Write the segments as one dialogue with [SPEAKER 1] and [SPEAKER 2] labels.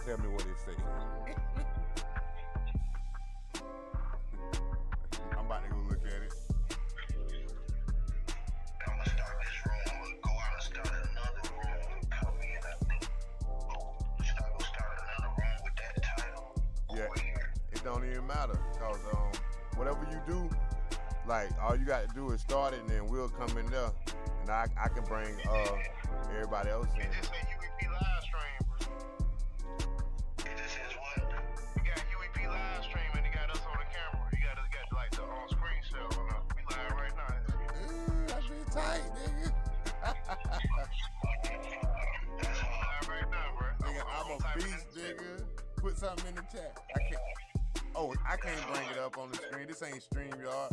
[SPEAKER 1] Tell me what it say. I'm about to go look at it.
[SPEAKER 2] I'm gonna start this room, go out and start another room, come in, I think. Start another room with that title.
[SPEAKER 1] Yeah, it don't even matter, cause whatever you do, like all you got to do is start it, and then we'll come in there, and I can bring everybody else in.
[SPEAKER 2] It just say UEP live stream, bro. It just says what? You got UEP live stream, and you got us on the camera. You got like the on screen show. We live right now.
[SPEAKER 1] That's be tight, nigga.
[SPEAKER 2] That's live right now, bro.
[SPEAKER 1] Nigga, I'm a beast, nigga. Put something in the chat. I can't. Oh, I can't bring it up on the screen. This ain't StreamYard.
[SPEAKER 2] So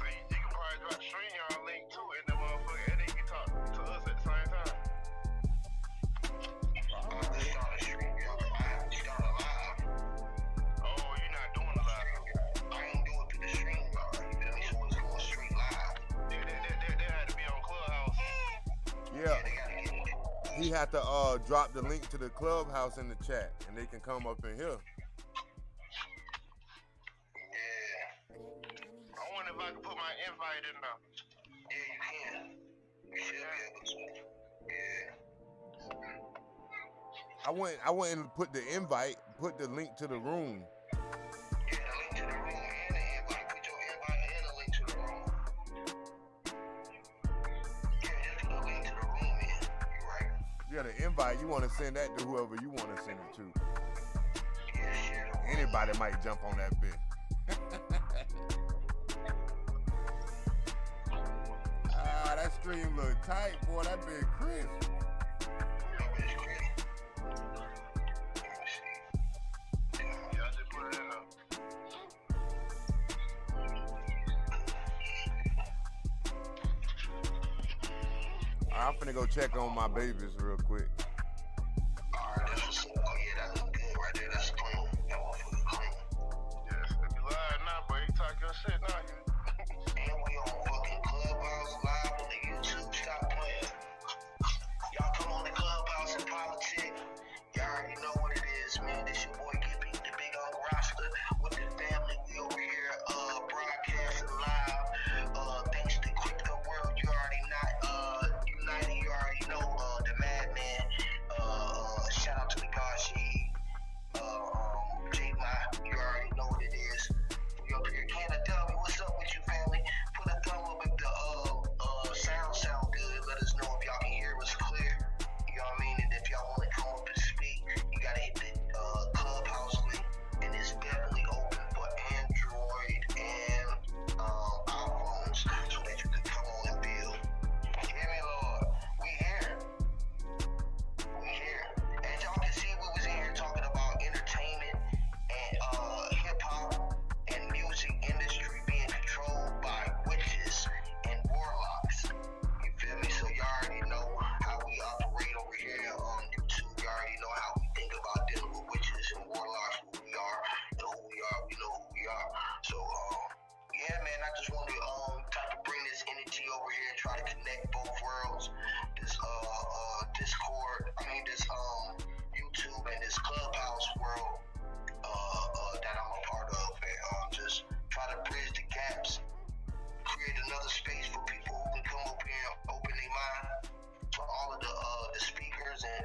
[SPEAKER 2] you can probably drop StreamYard link too, and the motherfucker, and then you can talk to us at the same time.
[SPEAKER 1] Probably.
[SPEAKER 2] Start a StreamYard. I have to start a live. Oh, you're not doing a live. I ain't do it through the StreamYard. You feel me? So it's going straight live. They had to be on Clubhouse.
[SPEAKER 1] Yeah.
[SPEAKER 2] They gotta get it.
[SPEAKER 1] He had to drop the link to the Clubhouse in the chat, and they can come up in here.
[SPEAKER 2] Yeah. I wonder if I can put my invite in now. Yeah, you can. You should be able to. Yeah.
[SPEAKER 1] I went and put the invite, put the link to the room.
[SPEAKER 2] Yeah, the link to the room and the invite. Put your invite and the link to the room. Yeah, just put a link to the room in. You right.
[SPEAKER 1] Yeah, the invite, you want to send that to whoever you want to send it to.
[SPEAKER 2] Yeah, shit.
[SPEAKER 1] Anybody might jump on that bit. That stream look tight, boy. That bit crisp.
[SPEAKER 2] That bitch crazy. Let me see. Yeah, I just put it in there.
[SPEAKER 1] I'm finna go check on my babies real quick.
[SPEAKER 2] Alright, that's what's up. Oh yeah, that look good right there. That's clean. That motherfucker clean. Yes, if you live now, boy, you talk your shit now. And we on fucking Clubhouse live on the YouTube. Stop playing. Y'all come on the Clubhouse and politic. Y'all already know what it is, man. This your boy Gippy, the big Uncle Rasta with the family. We over here broadcasting live. Thanks to Crypto World, you already not united. You already know the madman. Shout out to the God Shade. J-My, you already know what it is. We up here, Canada. What's up with you, family? Put a thumb up if the sound good. Let us know if y'all can hear us clear. You know what I mean? And if y'all want to come up and speak, you gotta hit the Clubhouse link, and it's definitely open for Android and iPhones, so that you can come on and build. Hear me, Lord? We here. As y'all can see, we was in here talking about entertainment and hip hop and music industry being controlled by witches and warlocks. You feel me? So y'all already know how we operate over here on YouTube. Y'all already know how we think about dealing with witches and warlocks. Who we are and who we are. We know who we are. So yeah, man, I just want to try to bring this energy over here and try to connect both worlds. This Discord, this YouTube and this Clubhouse world that I'm a part of, and just try to bridge the gaps, create another space for people who can come up here and open their mind. For all of the speakers and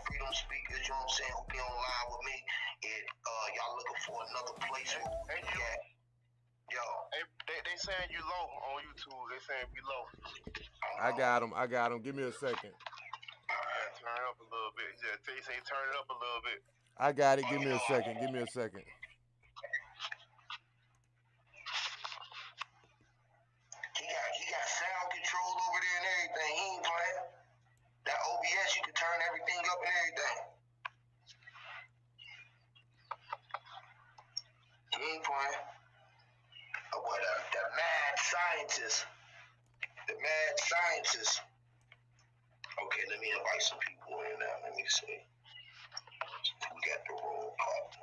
[SPEAKER 2] freedom speakers, you know what I'm saying, who be online with me, and y'all looking for another place where we can get. Yo, they saying you low on YouTube. They saying you low.
[SPEAKER 1] I got him. Give me a second.
[SPEAKER 2] Yeah, turn it up a little bit. Yeah, they say turn it up a little bit.
[SPEAKER 1] I got it. Give me a second.
[SPEAKER 2] He got sound control over there and everything. He ain't playing. That OBS, you can turn everything up and everything. He ain't playing. What the mad scientist. The mad scientist. Okay, let me invite some people in now. Let me see. We got the roll call.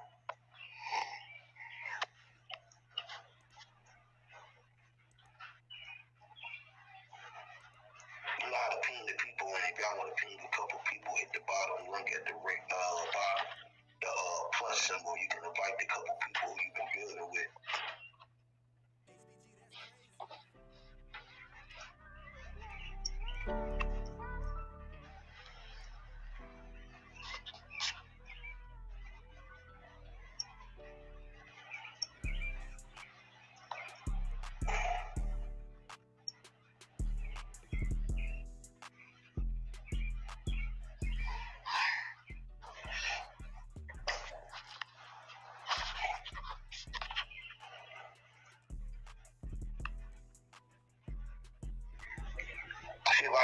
[SPEAKER 2] You know how to ping the people in. If y'all want to ping a couple people, hit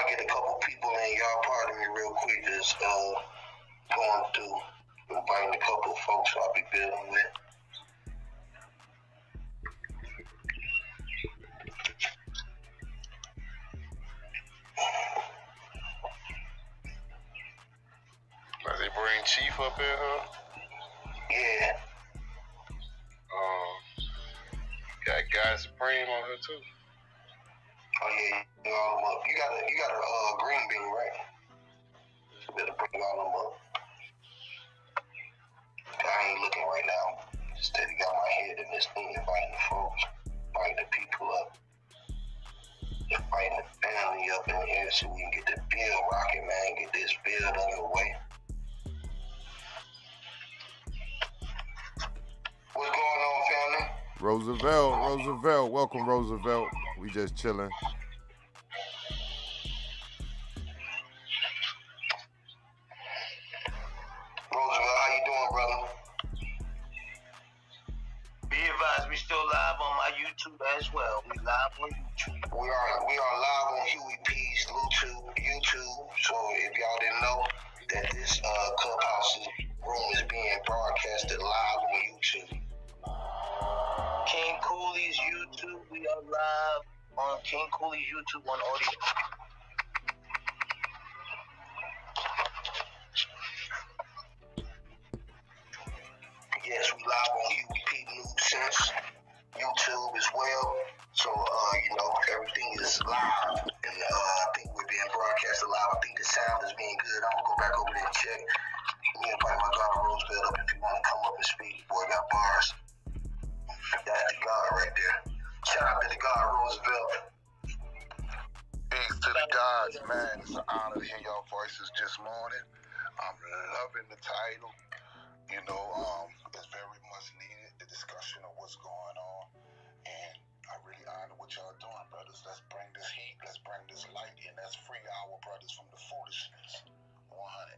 [SPEAKER 2] I get a couple people in, y'all pardon me real quick, just going through, inviting a couple of folks I'll be building with.
[SPEAKER 3] Like they bring Chief up in here.
[SPEAKER 2] Yeah.
[SPEAKER 3] Got Guy Supreme on her too.
[SPEAKER 2] Oh yeah, you got a green bean, right? You better bring all them up. I ain't looking right now. Steady got my head in this thing, inviting the folks, inviting the people up, inviting the family up in here so we can get the build rocking, man. Get this build underway. What's going on, family?
[SPEAKER 1] Roosevelt, welcome Roosevelt. We just chilling.
[SPEAKER 2] Roosevelt, how you doing, brother?
[SPEAKER 4] Be advised, we still live on my YouTube as well. We live on YouTube.
[SPEAKER 2] We are live on Huey P's YouTube. So if y'all didn't know that this clubhouse room is being broadcasted live on YouTube.
[SPEAKER 4] King Cooley's YouTube. We are live on King Cooley's YouTube on audio.
[SPEAKER 2] Yes, we live on UP NUSENSE YouTube as well. So, everything is live. And I think we're being broadcasted live. I think the sound is being good. I'm going to go back over there and check. Let me invite my God Roosevelt up if you want to come up and speak. Boy, got bars. That's the God right there. Shout out to the God Roosevelt.
[SPEAKER 5] Peace to the gods, man. It's an honor to hear your voices this morning. I'm loving the title. It's very much needed, the discussion of what's going on. And I really honor what y'all doing, brothers. Let's bring this heat, let's bring this light, and let's free our brothers from the foolishness. 100.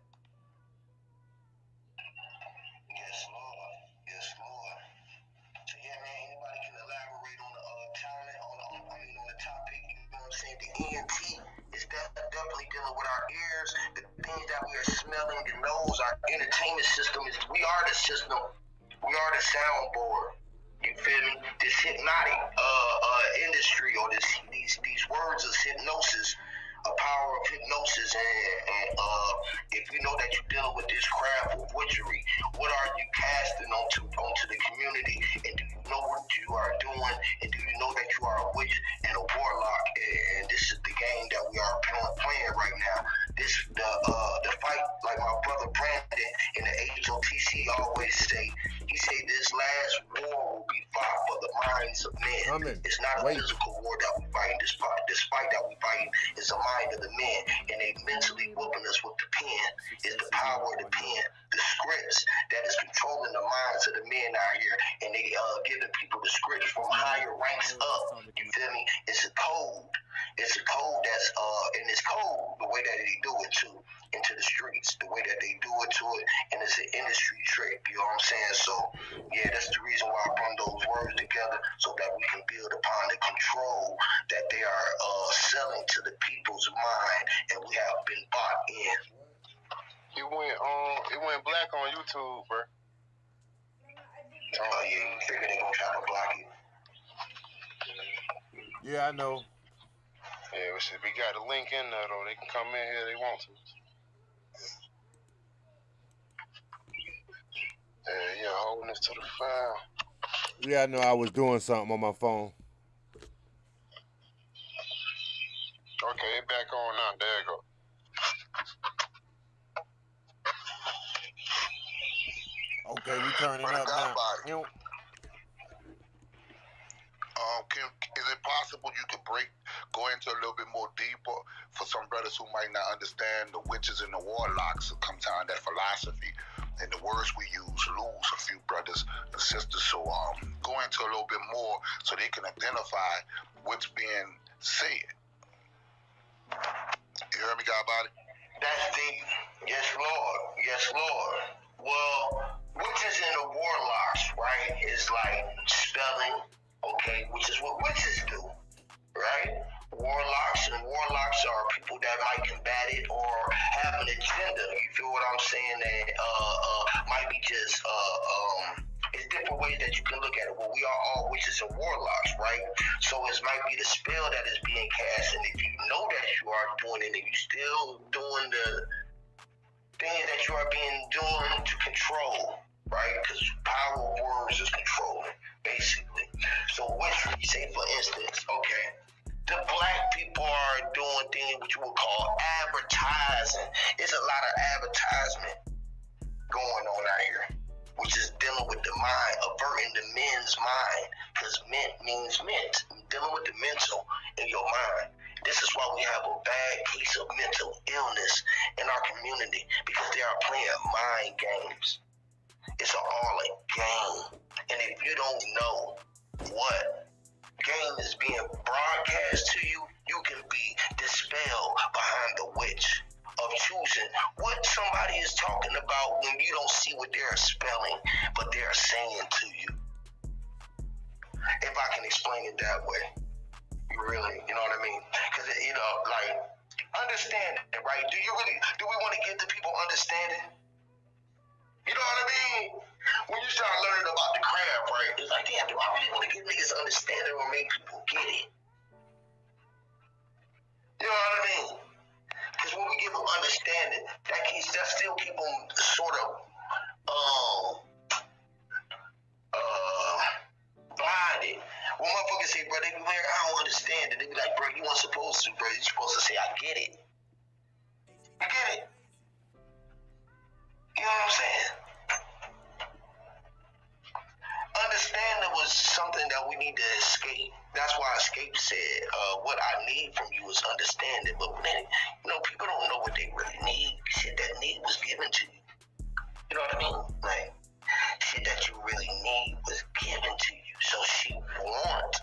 [SPEAKER 2] Yes, Lord. Yes, Lord. So yeah, man, anybody can elaborate on the on the topic, you know what I'm saying? The ENT is definitely dealing with our ears, the things that we are smelling, the nose, our entertainment system we are the system. We are the soundboard. You feel me? This hypnotic industry, or these words of hypnosis, a power of hypnosis, and if you know that you're dealing with this craft of witchery, what are you casting onto the community, and do you know what you are doing, and do you know that you are a witch and a warlock, and this is the game that we are playing right now. The fight, like my brother Brandon in the HOTC always say, he said this last war will be fought for the minds of men. It's not a physical war that we fight. This fight that we fight is the mind of the men, and they mentally whooping us with the pen. Is the power of the pen, the scripts that is controlling the minds of the men out here, and they giving people the scripts from higher ranks up. You feel me? It's a code. It's a code that's and it's code the way that they do it too into the streets, the way that they do it to it, and it's an industry trick. You know what I'm saying? So yeah, that's the reason why I bring those words together so that we can build upon the control that they are selling to the people's mind, and we have been bought in.
[SPEAKER 3] It went black on YouTube, bro.
[SPEAKER 2] Oh yeah, you figure they gonna try to block it?
[SPEAKER 1] Yeah, I know.
[SPEAKER 3] Yeah, we got a link in there though. They can come in here if they want to. Yeah, holding this to the file.
[SPEAKER 1] Yeah, I know. I was doing something on my phone.
[SPEAKER 3] Okay, it back on now. There you go.
[SPEAKER 1] Okay, we turning up now.
[SPEAKER 5] Is it possible you could go into a little bit more deeper for some brothers who might not understand the witches and the warlocks, sometimes that philosophy and the words we use lose a few brothers and sisters. So go into a little bit more so they can identify what's being said. You heard me, God-body?
[SPEAKER 2] That's deep. Yes, Lord. Yes, Lord. Well, witches and the warlocks, right, is like spelling, okay, which is what witches do, right?
[SPEAKER 4] warlocks, and warlocks are people that might combat it or have an agenda. You feel what I'm saying? That might be just it's different ways that you can look at it. Well, we are all witches and warlocks, right? So it might be the spell that is being cast, and if you know that you are doing it, and you still doing the things that you are being doing to control, right? Because power of words is controlling, basically. So witchery, say for instance, okay, the black people are doing things which you would call advertising. It's a lot of advertisement going on out here, which is dealing with the mind, averting the men's mind, because mint means mint, dealing with the mental in your mind. This is why we have a bad case of mental illness in our community, because they are playing mind games. It's all a game. And if you don't know what game is being broadcast to you, you can be dispelled behind the witch of choosing what somebody is talking about when you don't see what they're spelling, but they're saying to you. If I can explain it that way. Really, you know what I mean? Because, like, understand it, right? Do we want to give the people understanding? You know what I mean? When you start learning about the craft, right, it's like, damn, do I really want to give niggas understanding or make people get it? You know what I mean? Because when we give them understanding, that still keep them sort of blinded. When motherfuckers say, bro, they be like, I don't understand it. They be like, bro, you weren't supposed to, bro. You're supposed to say, I get it. You get it? You know what I'm saying? Understanding was something that we need to escape. That's why Escape said, what I need from you is understanding. But then, people don't know what they really need. Shit that need was given to you. You know what I mean? Like, shit that you really need was given to you. So she wants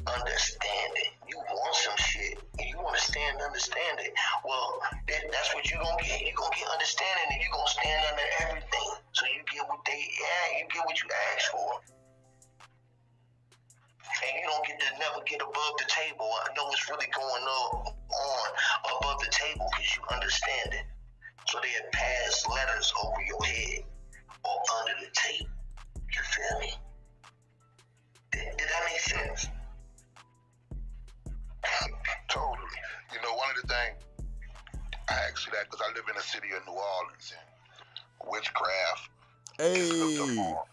[SPEAKER 4] understanding. You want some shit, and you want to stand understanding. Well, that's what you're going to get. You're going to get understanding, and you're going to stand under everything. So you get what you get what you ask for. And you don't never get above the table. I know what's really going on above the table because you understand it. So they have passed letters over your head or under the table. You feel me? Did that make sense?
[SPEAKER 5] Totally. One of the things, I asked you that because I live in the city of New Orleans, and witchcraft is looked
[SPEAKER 1] Hey,
[SPEAKER 5] upon.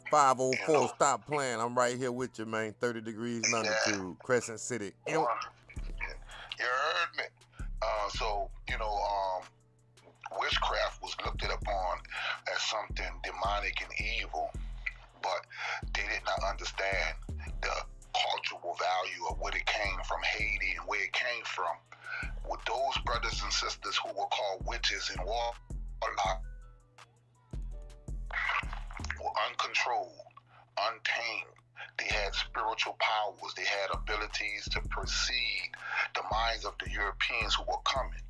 [SPEAKER 1] 504, stop playing. I'm right here with you, man. 30 degrees longitude, Crescent City.
[SPEAKER 5] You heard me. So, witchcraft was looked upon as something demonic and evil, but they did not understand the cultural value of where it came from, Haiti, and where it came from. With those brothers and sisters who were called witches and warlocks were uncontrolled, untamed. They had spiritual powers. They had abilities to perceive the minds of the Europeans who were coming.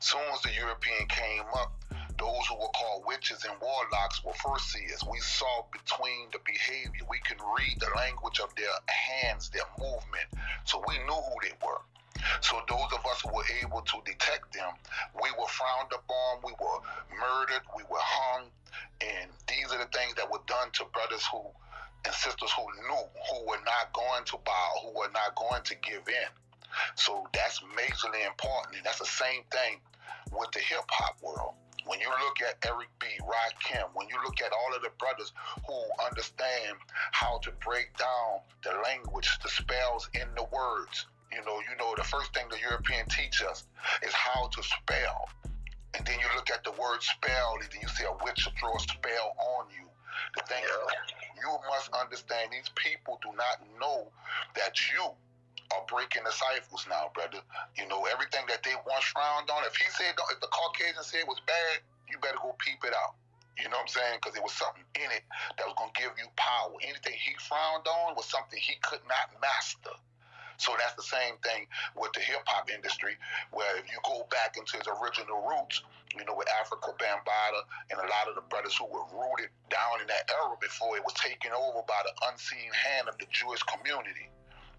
[SPEAKER 5] Soon as the European came up, those who were called witches and warlocks were first seers. We saw between the behavior. We could read the language of their hands, their movement. So we knew who they were. So those of us who were able to detect them, we were frowned upon, we were murdered, we were hung, and these are the things that were done to brothers and sisters who knew, who were not going to bow, who were not going to give in. So that's majorly important, and that's the same thing with the hip-hop world. When you look at Eric B., Rakim, when you look at all of the brothers who understand how to break down the language, the spells in the words, the first thing the European teach us is how to spell. And then you look at the word spell, and then you see a witch will throw a spell on you. The thing is, you must understand these people do not know that you are breaking the cyphers now, brother. Everything that they once frowned on, if the Caucasian said it was bad, you better go peep it out. You know what I'm saying? Because there was something in it that was going to give you power. Anything he frowned on was something he could not master. So that's the same thing with the hip-hop industry, where if you go back into its original roots, with Africa Bambaataa and a lot of the brothers who were rooted down in that era before it was taken over by the unseen hand of the Jewish community.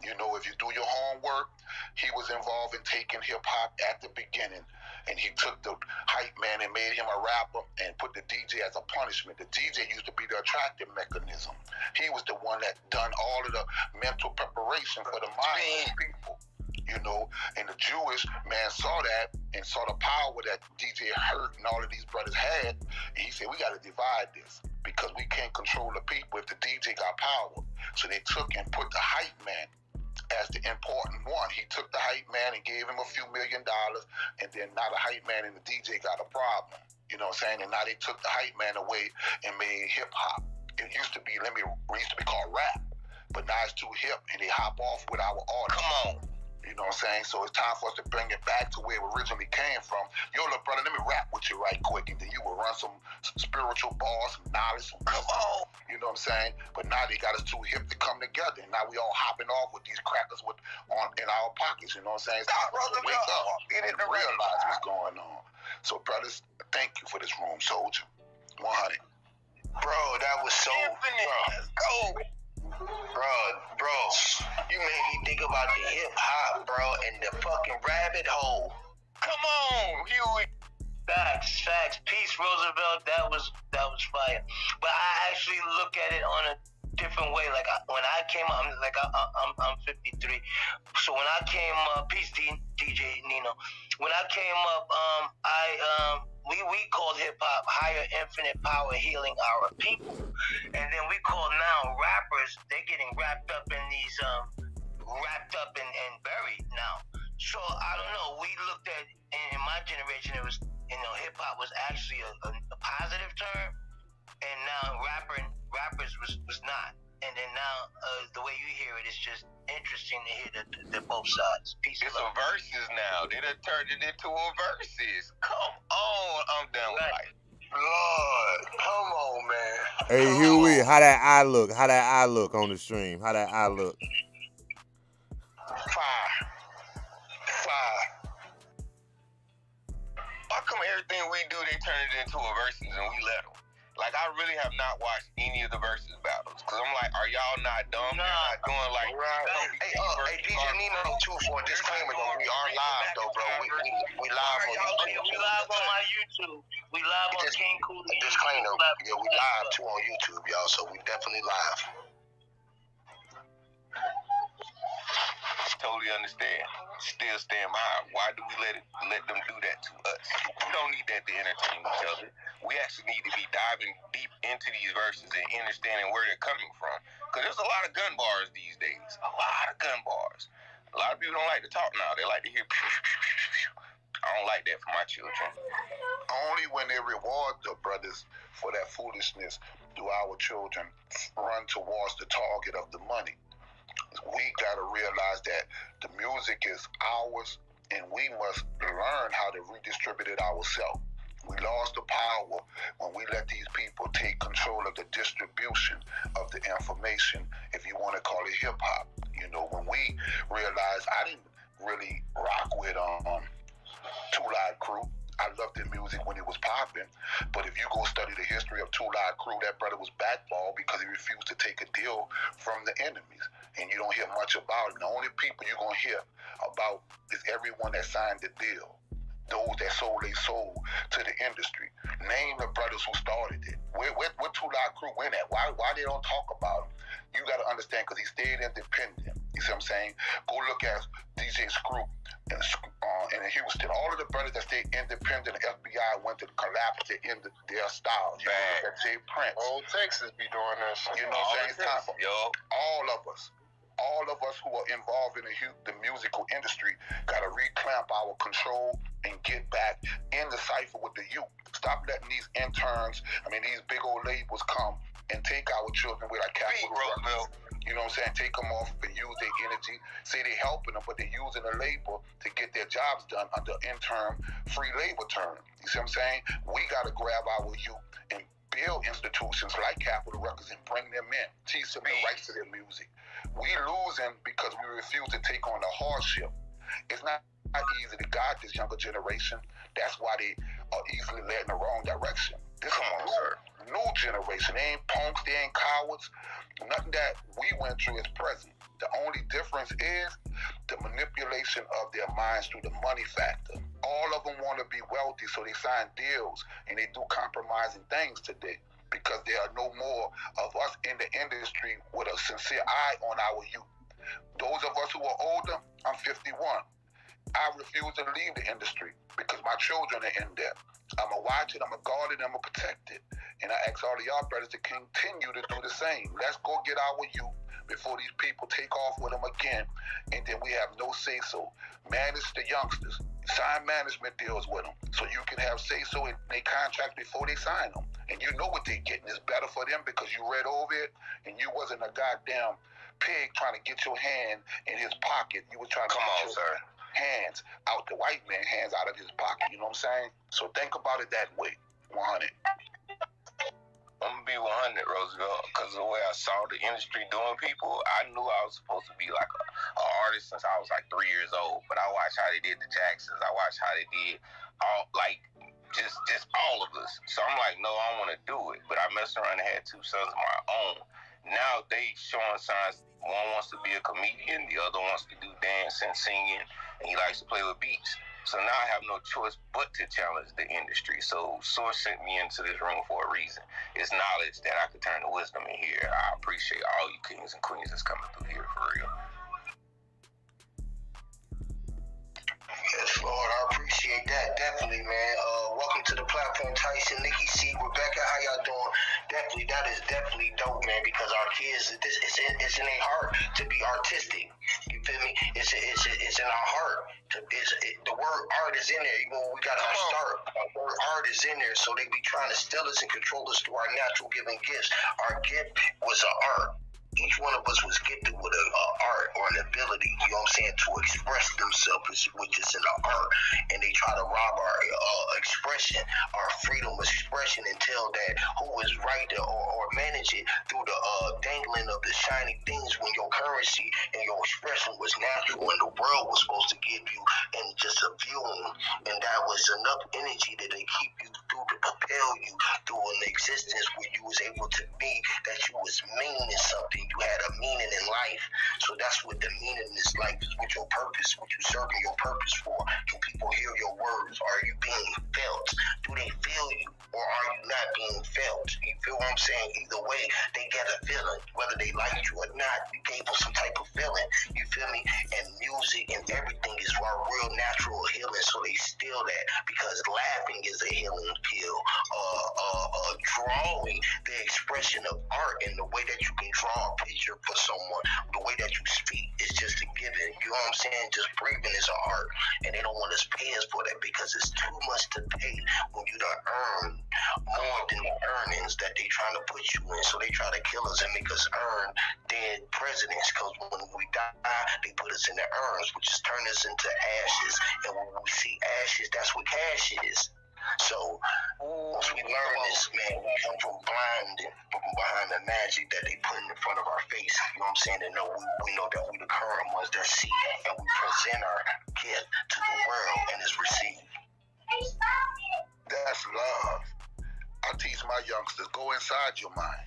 [SPEAKER 5] You know, if you do your homework, he was involved in taking hip-hop at the beginning, and he took the hype man and made him a rapper and put the DJ as a punishment. The DJ used to be the attractive mechanism. He was the one that done all of the mental preparation for the mind of people. You know, and the Jewish man saw that and saw the power that DJ Hurt and all of these brothers had, and he said, we got to divide this because we can't control the people if the DJ got power. So they took and put the hype man as the important one. He took the hype man and gave him a few $1 million, and then now the hype man and the DJ got a problem. You know what I'm saying? And now they took the hype man away and made hip hop. It used to be, it used to be called rap, but now it's too hip, and they hop off with our artists. Come on. You know what I'm saying? So it's time for us to bring it back to where it originally came from. Yo, little brother, let me rap with you right quick, and then you will run some spiritual bars, some knowledge, some come on. You know what I'm saying? But now they got us too hip to come together, and now we all hopping off with these crackers in our pockets. You know what I'm saying? It's time for us to wake up and realize what's going on. So, brothers, thank you for this room, soldier. 100.
[SPEAKER 4] Bro, that was so.
[SPEAKER 2] Let's go.
[SPEAKER 4] Bro, you made me think about the hip hop, bro, and the fucking rabbit hole.
[SPEAKER 2] Come on, Huey.
[SPEAKER 6] Facts. Peace, Roosevelt. That was fire. But I actually look at it on a different way. Like when I came up, I'm 53. So when I came up, peace, DJ Nino. When I came up, we called hip hop higher infinite power healing our people, and then we call now rappers. They're getting wrapped up in these and buried now. So I don't know. We looked at in my generation, it was hip hop was actually a positive term, and now rappers was not. And then now the way you hear it is just interesting to hear the both sides. Peace.
[SPEAKER 2] It's a verses now. They done turned it into a verses. Come on, I'm done with life.
[SPEAKER 4] Lord, come on, man.
[SPEAKER 1] Hey, Huey, how that eye look? How that eye look on the stream? How that eye look?
[SPEAKER 4] Fire.
[SPEAKER 2] How come everything we do, they turn it into a verses and we let them? Like, I really have not watched any of the versus battles. Because I'm like, are y'all not dumb?
[SPEAKER 6] Nah.
[SPEAKER 2] They're not doing like...
[SPEAKER 4] Hey, DJ Nino, too, for a disclaimer, though. We are live, though, bro. We live on YouTube.
[SPEAKER 6] We live on my YouTube. We live on King Cool.
[SPEAKER 4] Disclaimer, yeah, we live, too, on YouTube, y'all. So we definitely live.
[SPEAKER 2] Totally understand. Still stand behind. Why do we let them do that to us? We don't need that to entertain each other. We actually need to be diving deep into these verses and understanding where they're coming from. Because there's a lot of gun bars these days. A lot of gun bars. A lot of people don't like to talk now. They like to hear I don't like that for my children.
[SPEAKER 5] Only when they reward the brothers for that foolishness do our children run towards the target of the money. We got to realize that the music is ours, and we must learn how to redistribute it ourselves. We lost the power when we let these people take control of the distribution of the information, if you want to call it hip-hop. You know, when we realized, I didn't really rock with Two Live Crew. I loved their music when it was popping, but if you go study the history of Two Live Crew, that brother was backballed because he refused to take a deal from the enemies, and you don't hear much about it. The only people you're going to hear about is everyone that signed the deal, those that sold their soul to the industry. Name the brothers who started it. Where Two Live Crew went at? Why they don't talk about him? You got to understand, because he stayed independent. You see what I'm saying? Go look at DJ Screw in Houston. All of the brothers that stayed independent, the FBI went to collapse to end their styles. You know, that Jay Prince.
[SPEAKER 3] Old Texas be doing that shit.
[SPEAKER 5] You know what I'm saying? It's time for all of us who are involved in the musical industry got to reclamp our control and get back in the cipher with the youth. Stop letting these these big old labels come and take our children with our capital. You know what I'm saying? Take them off and use their energy. Say they're helping them, but they're using the labor to get their jobs done under interim free labor term. You see what I'm saying? We got to grab our youth and build institutions like Capitol Records and bring them in. Teach them the rights to their music. We losing because we refuse to take on the hardship. It's not easy to guide this younger generation. That's why they are easily led in the wrong direction. This is a new generation. They ain't punks, they ain't cowards. Nothing that we went through is present. The only difference is the manipulation of their minds through the money factor. All of them want to be wealthy, so they sign deals and they do compromising things today because there are no more of us in the industry with a sincere eye on our youth. Those of us who are older, I'm 51. I refuse to leave the industry because my children are in there. I'm going to watch it, I'm going to guard it, I'm going to protect it. And I ask all of y'all brothers to continue to do the same. Let's go get our youth before these people take off with them again, and then we have no say-so. Manage the youngsters. Sign management deals with them so you can have say-so in their contract before they sign them. And you know what they're getting is better for them because you read over it and you wasn't a goddamn pig trying to get your hand in his pocket. You were trying to get your hands out, the white man's hands out of his pocket. You know what I'm saying? So think about it that way. 100.
[SPEAKER 2] I'm gonna be 100, Roosevelt, because of the way I saw the industry doing people, I knew I was supposed to be like a artist since I was like 3 years old. But I watched how they did the Jacksons. I watched how they did all just all of us. So I'm like, no, I don't want to do it. But I messed around and had 2 sons of my own. Now they showing signs. One wants to be a comedian, the other wants to do dance and singing, and he likes to play with beats. So now I have no choice but to challenge the industry. So Source sent me into this room for a reason. It's knowledge that I could turn to wisdom in here. I appreciate all you kings and queens that's coming through here for real.
[SPEAKER 4] Yes, Lord, I appreciate that. Definitely, man. Welcome to the platform, Tyson, Nikki C, Rebecca. How y'all doing? Definitely, that is definitely dope, man, because our kids, it's in their heart to be artistic. You feel me? It's in our heart. The word art is in there. You know, we got our start. Our word art is in there, so they be trying to steal us and control us through our natural given gifts. Our gift was an art. Each one of us was gifted with an art or an ability, you know what I'm saying, to express themselves, which is in the art. And they try to rob our expression, our freedom of expression, and tell that who is right or manage it through the dangling of the shiny things when your currency and your expression was natural and the world was supposed to give you and just a viewing. And that was enough energy that they keep you through to propel you through an existence where you was able to be that you was meaning in something. You had a meaning in life. So that's what the meaning is like, is with your purpose, what you serving your purpose for. Can people hear your words? Are you being felt? Do they feel you? Or are you not being felt? You feel what I'm saying? Either way, they get a feeling. Whether they liked you or not, you gave them some type of feeling. You feel me? And music and everything is our real natural healing. So they steal that because laughing is a healing pill. Drawing, the expression of art and the way that you can draw a picture for someone, the way that you speak is just a given. You know what I'm saying? Just breathing is an art. And they don't want us pay us for that because it's too much to pay when you done earn more than the earnings that they trying to put you in. So they try to kill us and make us earn dead presidents, because when we die, they put us in the urns, which is turn us into ashes. And when we see ashes, that's what cash is. So once we learn this, man, we come from blind and from behind the magic that they put in front of our face. You know what I'm saying? And we know that we the current ones that see, and we present our gift to the world and it's received.
[SPEAKER 5] That's love. I teach my youngsters, go inside your mind.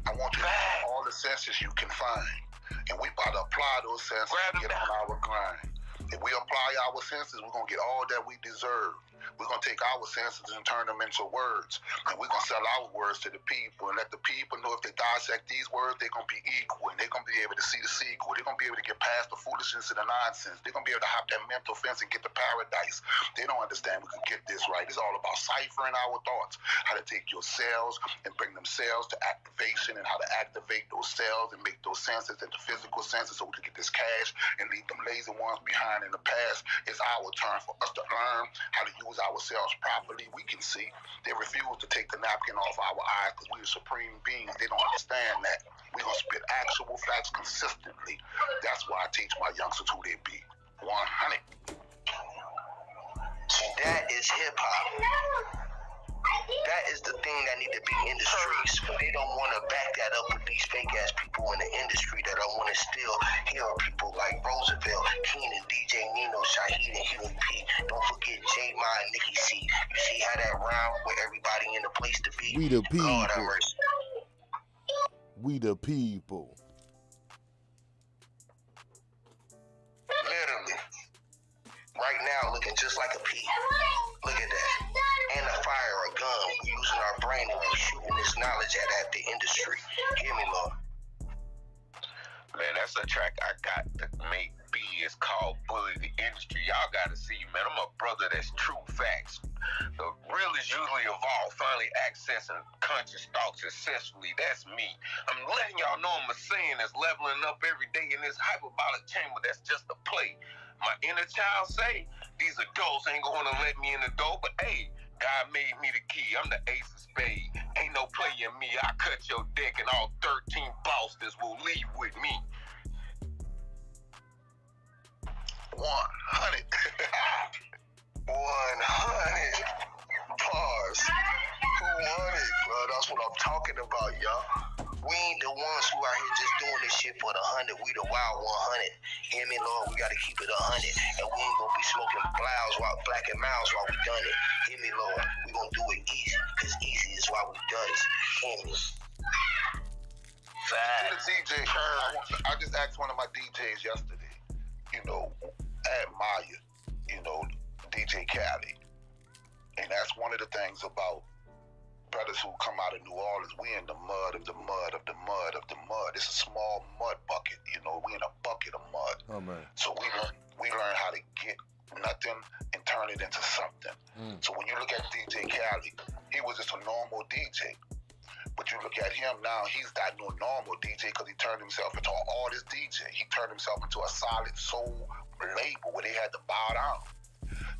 [SPEAKER 5] I want you to have all the senses you can find. And we about to apply those senses and get on our grind. If we apply our senses, we're going to get all that we deserve. We're going to take our senses and turn them into words. And we're going to sell our words to the people and let the people know if they dissect these words, they're going to be equal. And they're going to be able to see the sequel. They're going to be able to get past the foolishness and the nonsense. They're going to be able to hop that mental fence and get to paradise. They don't understand we can get this right. It's all about ciphering our thoughts. How to take your cells and bring them cells to activation, and how to activate those cells and make those senses into physical senses so we can get this cash and leave them lazy ones behind in the past. It's our turn for us to learn how to use ourselves properly. We can see. They refuse to take the napkin off our eyes because we're supreme beings. They don't understand that. We're going to spit actual facts consistently. That's why I teach my youngsters who they be. 100.
[SPEAKER 4] See, that is hip-hop. That is the thing that need to be in the streets, but they don't want to back that up with these fake-ass people in the industry that don't want to still hear people like Roosevelt, Keenan, DJ Nino, Shaheed, and Huey P. Don't forget J-Ma and Nikki C. You see how that round with everybody in the place to be?
[SPEAKER 1] We the people.
[SPEAKER 4] Lord have mercy.
[SPEAKER 1] We the people.
[SPEAKER 4] now looking just like a pea. Look at that. And a fire, a gun. We're using our brain and we're shooting this knowledge at the industry. Hear me, Lord.
[SPEAKER 7] Man, that's a track I got to make B. It's called Bully the Industry. Y'all gotta see, man. I'm a brother that's true facts. The real is usually evolved, finally accessing conscious thoughts successfully. That's me. I'm letting y'all know I'm a saying that's leveling up every day in this hyperbolic chamber. That's just a play. My inner child say, these adults ain't gonna let me in the door, but hey, God made me the key. I'm the ace of spades. Ain't no play in me. I cut your deck and all 13 bosses will leave with me.
[SPEAKER 5] 100.
[SPEAKER 4] 100 bars. Who won it, bro? That's what I'm talking about, y'all. We ain't the ones who out here just doing this shit for the 100. We the wild 100. Hear me, Lord? We gotta keep it 100. And we ain't gonna be smoking black and miles while we done it. Hear me, Lord? We gonna do it easy, because easy is why we done it. Hear me?
[SPEAKER 5] To the DJ, I just asked one of my DJs yesterday, you know, I admire, you know, DJ Khaled. And that's one of the things about brothers who come out of New Orleans. We in the mud of the mud of the mud of the mud. It's a small mud bucket, you know. We in a bucket of mud.
[SPEAKER 1] Oh man.
[SPEAKER 5] So we learn how to get nothing and turn it into something. So when you look at DJ Khaled, he was just a normal DJ. But you look at him now, he's that new normal DJ because he turned himself into an artist DJ. He turned himself into a solid soul label where they had to bow down.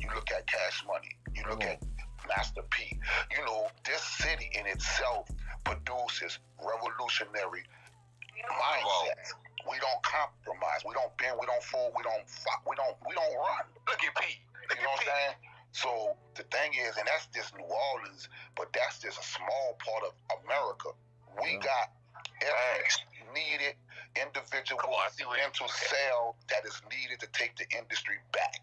[SPEAKER 5] You look at Cash Money. You look at Master P. You know, this city in itself produces revolutionary mindsets. We don't compromise. We don't bend. We don't fold. We don't fuck. We don't run.
[SPEAKER 7] Look at P.
[SPEAKER 5] You know what I'm saying? So the thing is, and that's just New Orleans, but that's just a small part of America. We got every needed individual mental cell that is needed to take the industry back.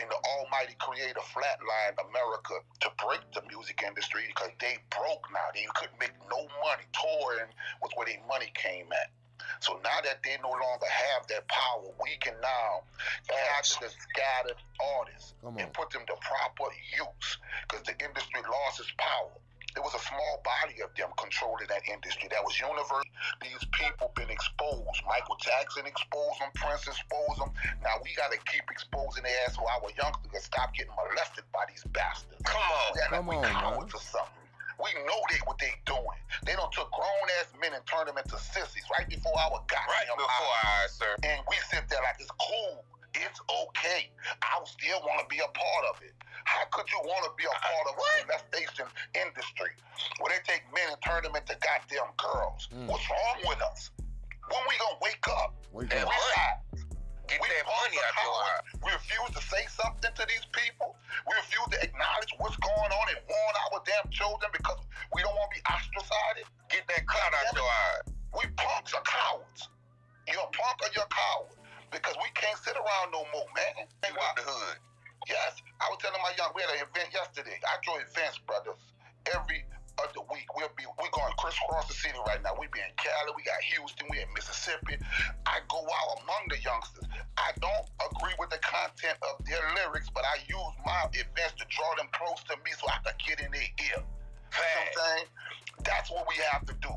[SPEAKER 5] And the Almighty Creator flatlined America to break the music industry because they broke now. They couldn't make no money. Touring was where their money came at. So now that they no longer have that power, we can now gather the scattered artists and put them to proper use because the industry lost its power. There was a small body of them controlling that industry. That was universal. These people been exposed. Michael Jackson exposed them. Prince exposed them. Now we got to keep exposing their ass so our youngsters can stop getting molested by these bastards.
[SPEAKER 7] Come on.
[SPEAKER 5] We cowards or something. We know what they doing. They done took grown-ass men and turned them into sissies right before our goddamn eyes,
[SPEAKER 7] sir.
[SPEAKER 5] And we sit there like it's cool. It's okay. I still want to be a part of it. How could you want to be a part of a molestation industry where they take men and turn them into goddamn girls? What's wrong with us? When we gonna wake up?
[SPEAKER 7] Get that money out your eye.
[SPEAKER 5] We refuse to say something to these people. We refuse to acknowledge what's going on and warn our damn children because we don't want to be ostracized.
[SPEAKER 7] Get that clout out your eye.
[SPEAKER 5] We punks are cowards. You're a punk or you're a coward. Because we can't sit around no more, man.
[SPEAKER 7] You got the hood.
[SPEAKER 5] Yes. I was telling my young, we had an event yesterday. I throw events, brothers, every other week. We're going crisscross the city right now. We be in Cali, we got Houston, we in Mississippi. I go out among the youngsters. I don't agree with the content of their lyrics, but I use my events to draw them close to me so I can get in their ear. You know what I'm saying? That's what we have to do.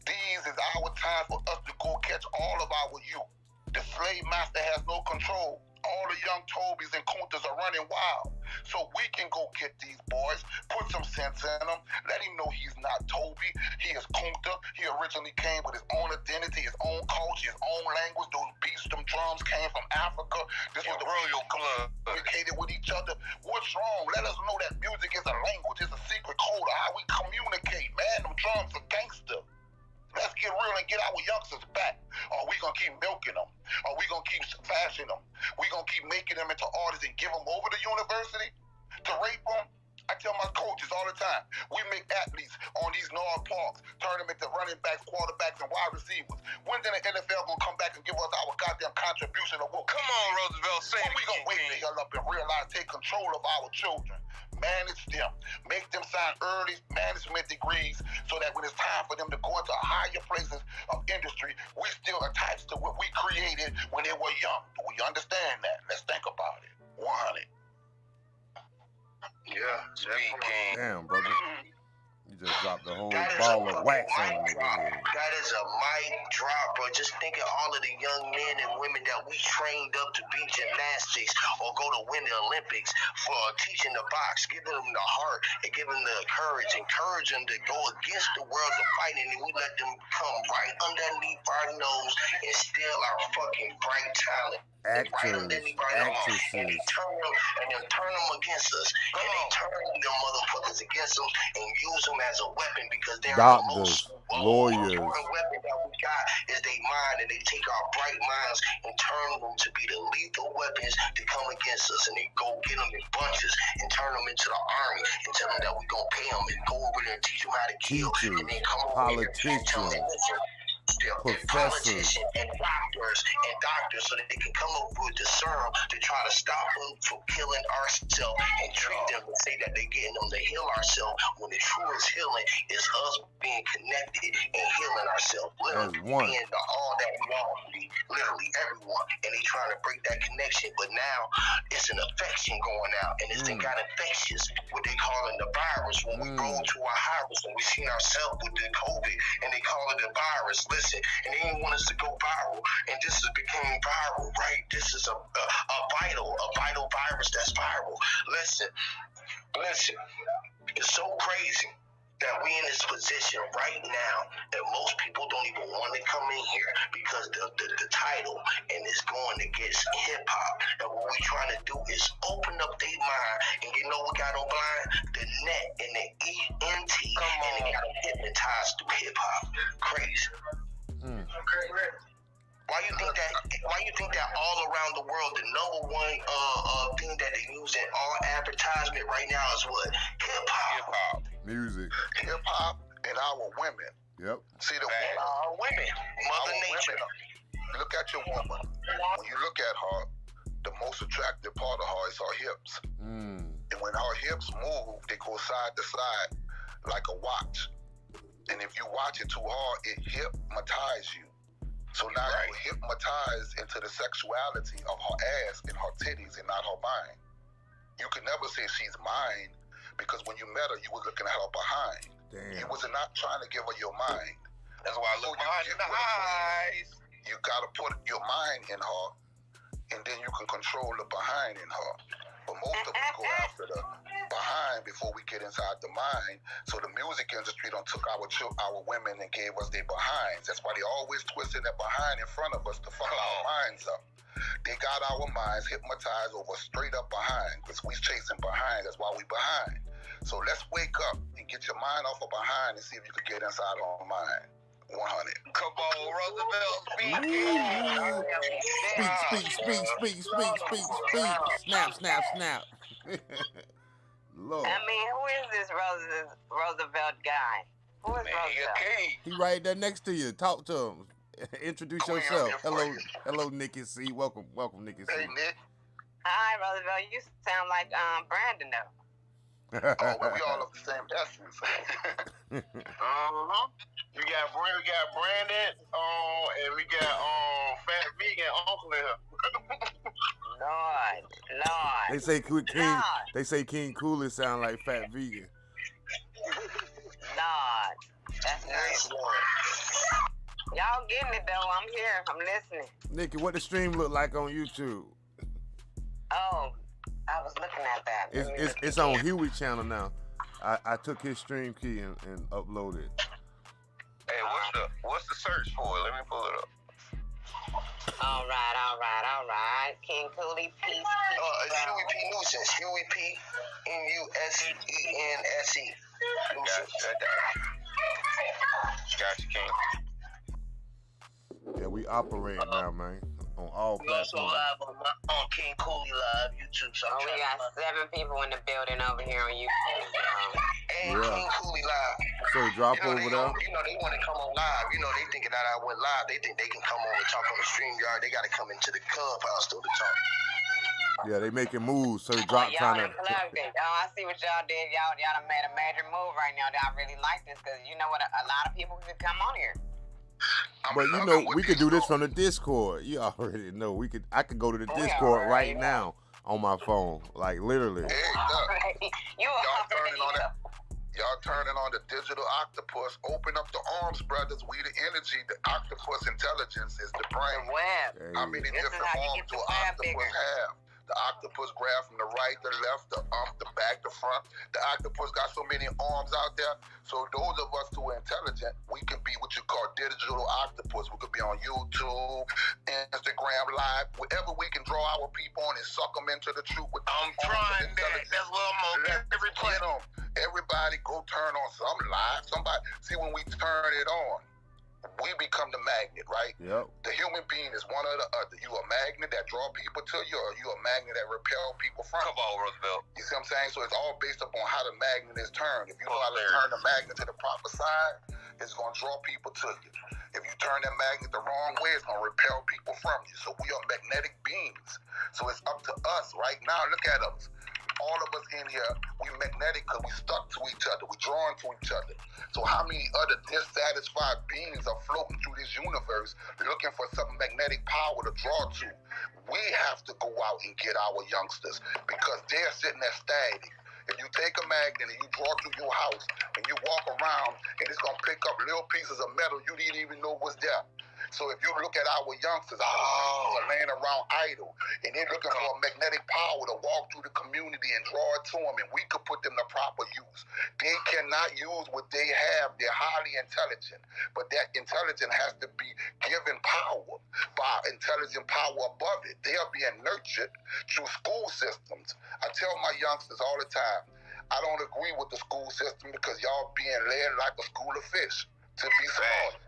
[SPEAKER 5] These is our time for us to go catch all of our youth. The slave master has no control. All the young Tobys and Kuntas are running wild. So we can go get these boys, put some sense in them, let him know he's not Toby, he is Kunta. He originally came with his own identity, his own culture, his own language. Those beats, them drums came from Africa. This was the royal club. Communicated with each other. What's wrong? Let us know that music is a language. It's a secret code of how we communicate, man. Them drums are gangster. Let's get real and get our youngsters back. Or we gonna keep milking them. Or we gonna keep fashioning them. We gonna keep making them into artists and give them over to university to rape them. I tell my coaches all the time, we make athletes on these North Parks, turn them into running backs, quarterbacks, and wide receivers. When's the NFL gonna come back and give us our goddamn contribution of what?
[SPEAKER 7] Come on, Roosevelt, say it again.
[SPEAKER 5] We gonna wake the hell up and realize, take control of our children. Manage them. Make them sign early management degrees so that when it's time for them to go into higher places of industry, we still attached to what we created when they were young. Do we understand that? Let's think about it. 100.
[SPEAKER 1] just dropped the whole
[SPEAKER 4] That is a
[SPEAKER 1] ball of
[SPEAKER 4] fucking
[SPEAKER 1] wax on
[SPEAKER 4] mic
[SPEAKER 1] the
[SPEAKER 4] drop.
[SPEAKER 1] nigga head.
[SPEAKER 4] That is a mic drop, bro. Just think of all of the young men and women that we trained up to be gymnastics or go to win the Olympics for teaching the box, giving them the heart and giving them the courage, encourage them to go against the world of fighting, and we let them come right underneath our nose and steal our fucking bright talent. Right underneath our nose. And they turn them against us. And they turn them motherfuckers against them and use them as a weapon because they're the most
[SPEAKER 1] lawyers.
[SPEAKER 4] important weapon that we got is their mind, and they take our bright minds and turn them to be the lethal weapons to come against us, and they go get them in bunches and turn them into the army and tell them that we gonna pay them and go over there and teach them how to kill, and then come over here and tell them politicians and doctors so that they can come up with the serum to try to stop them from killing ourselves and treat them and say that they're getting them to heal ourselves when the truest healing is us being connected and healing ourselves, literally being the all that we all be, literally everyone, and they trying to break that connection, but now it's an infection going out, and it's got infectious, what they calling the virus. When we go to our virus and we seen ourselves with the COVID and they call it a virus, listen, and they didn't want us to go viral, and this has became viral, right? This is a vital virus that's viral. Listen, it's so crazy that we in this position right now that most people don't even want to come in here because the title and it's going against hip-hop, and what we trying to do is open up their mind, and you know what got them blind? The net and the ENT, and they got them hypnotized through hip-hop. Crazy. Why you think that all around the world the number one thing that they use in all advertisement right now is what? Hip-hop.
[SPEAKER 1] Music.
[SPEAKER 5] Hip-hop and our women.
[SPEAKER 1] Yep.
[SPEAKER 5] See the
[SPEAKER 4] our women. Mother Nature.
[SPEAKER 5] Women, look at your woman. When you look at her, the most attractive part of her is her hips. And when her hips move, they go side to side like a watch. And if you watch it too hard, it hypnotizes you. So now you're hypnotized into the sexuality of her ass and her titties and not her mind. You can never say she's mine because when you met her, you were looking at her behind.
[SPEAKER 1] Damn.
[SPEAKER 5] You was not trying to give her your mind.
[SPEAKER 7] That's why I look behind in the eyes.
[SPEAKER 5] You got to put your mind in her, and then you can control the behind in her. But most of us go after the behind before we get inside the mind. So the music industry done took our women and gave us their behinds. That's why they always twisting that behind in front of us to fuck our minds up. They got our minds hypnotized over straight up behind because we chasing behind. That's why we behind. So let's wake up and get your mind off of behind and see if you can get inside our mind. 100.
[SPEAKER 7] Come on, Roosevelt, speak.
[SPEAKER 1] Speak. Snap. Lord.
[SPEAKER 8] I mean, who is this Roosevelt guy? Who is Roosevelt?
[SPEAKER 1] He right there next to you. Talk to him. Introduce yourself. Hello, Nikki C. Welcome, Nikki C.
[SPEAKER 5] Hey, Nick.
[SPEAKER 8] Hi, Roosevelt. You sound like Brandon though.
[SPEAKER 5] Oh, well, we all of the same essence.
[SPEAKER 3] We got Brandon, and we got Fat Vegan Uncle in here.
[SPEAKER 8] Lord.
[SPEAKER 1] They say King Cooley sound like Fat Vegan.
[SPEAKER 8] Lord. That's nice. Y'all getting it though. I'm here. I'm listening.
[SPEAKER 1] Nikki, what the stream look like on YouTube?
[SPEAKER 8] Oh, I was looking at that.
[SPEAKER 1] It's on HUEY channel now. I took his stream key and uploaded it.
[SPEAKER 7] Hey, what's the search for? Let me pull it up.
[SPEAKER 8] All right. King Cooley, peace.
[SPEAKER 4] Huey P. Nuisance. Huey P. N-U-S-E-N-S-E.
[SPEAKER 7] Got you, King.
[SPEAKER 1] Yeah, we operate now, man, on all
[SPEAKER 6] We also
[SPEAKER 1] platforms.
[SPEAKER 6] live on King Cooley Live YouTube. So
[SPEAKER 8] We got 7 people in the building over here on YouTube.
[SPEAKER 4] And King Cooley Live.
[SPEAKER 1] So drop over there.
[SPEAKER 4] They want to come on live. They thinking that I went live. They think they can come on and talk on the StreamYard. They got to come into the clubhouse though to talk.
[SPEAKER 1] Yeah, they making moves. So drop
[SPEAKER 8] y'all
[SPEAKER 1] trying to.
[SPEAKER 8] plugged it. I see what y'all did. Y'all done made a major move right now. I really like this because you know what? A lot of people could come on here.
[SPEAKER 1] But we could do this from the Discord. You already know I could go to the Discord right now on my phone, like literally.
[SPEAKER 5] Hey, look.
[SPEAKER 8] You
[SPEAKER 5] Y'all turning on that. Y'all turning on the digital octopus. Open up the arms, brothers. We the energy. The octopus intelligence is the brain.
[SPEAKER 8] The web.
[SPEAKER 5] How many
[SPEAKER 8] This is
[SPEAKER 5] different
[SPEAKER 8] how you
[SPEAKER 5] arms
[SPEAKER 8] get
[SPEAKER 5] do
[SPEAKER 8] the
[SPEAKER 5] an
[SPEAKER 8] web
[SPEAKER 5] octopus
[SPEAKER 8] bigger.
[SPEAKER 5] have? The octopus grab from the right, the left, the back, the front. The octopus got so many arms out there. So those of us who are intelligent, we can be what you call digital octopus. We could be on YouTube, Instagram Live, wherever we can draw our people on and suck them into the truth. With
[SPEAKER 7] I'm trying that. That's what I'm on every
[SPEAKER 5] play. Everybody go turn on some live. Somebody see when we turn it on, we become the magnet, right?
[SPEAKER 1] Yep.
[SPEAKER 5] The human being is one or the other. You a magnet that draw people to you, or you a magnet that repel people from you.
[SPEAKER 7] Come on, Roosevelt.
[SPEAKER 5] You see what I'm saying? So it's all based upon how the magnet is turned. If you know how to turn the magnet to the proper side, it's going to draw people to you. If you turn that magnet the wrong way, it's going to repel people from you. So we are magnetic beings. So it's up to us right now. Look at us. All of us in here, we magnetic because we stuck to each other. We drawn to each other. So how many other dissatisfied beings are floating through this universe looking for some magnetic power to draw to? We have to go out and get our youngsters because they're sitting there static. If you take a magnet and you draw through your house and you walk around and it's going to pick up little pieces of metal you didn't even know was there. So if you look at our youngsters, are laying around idle, and they're looking for a magnetic power to walk through the community and draw it to them, and we could put them to proper use. They cannot use what they have. They're highly intelligent, but that intelligence has to be given power by intelligent power above it. They are being nurtured through school systems. I tell my youngsters all the time, I don't agree with the school system because y'all being led like a school of fish to be slaughtered.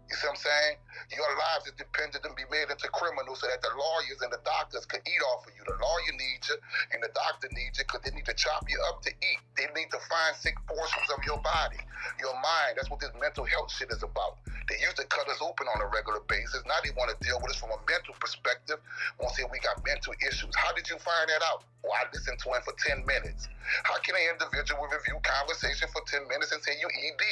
[SPEAKER 5] You see what I'm saying? Your lives is dependent to be made into criminals so that the lawyers and the doctors can eat off of you. The lawyer needs you and the doctor needs you because they need to chop you up to eat. They need to find sick portions of your body, your mind. That's what this mental health shit is about. They used to cut us open on a regular basis. Now they want to deal with us from a mental perspective. Want to say we got mental issues. How did you find that out? Well, I listened to him for 10 minutes. How can an individual review conversation for 10 minutes and say you ED?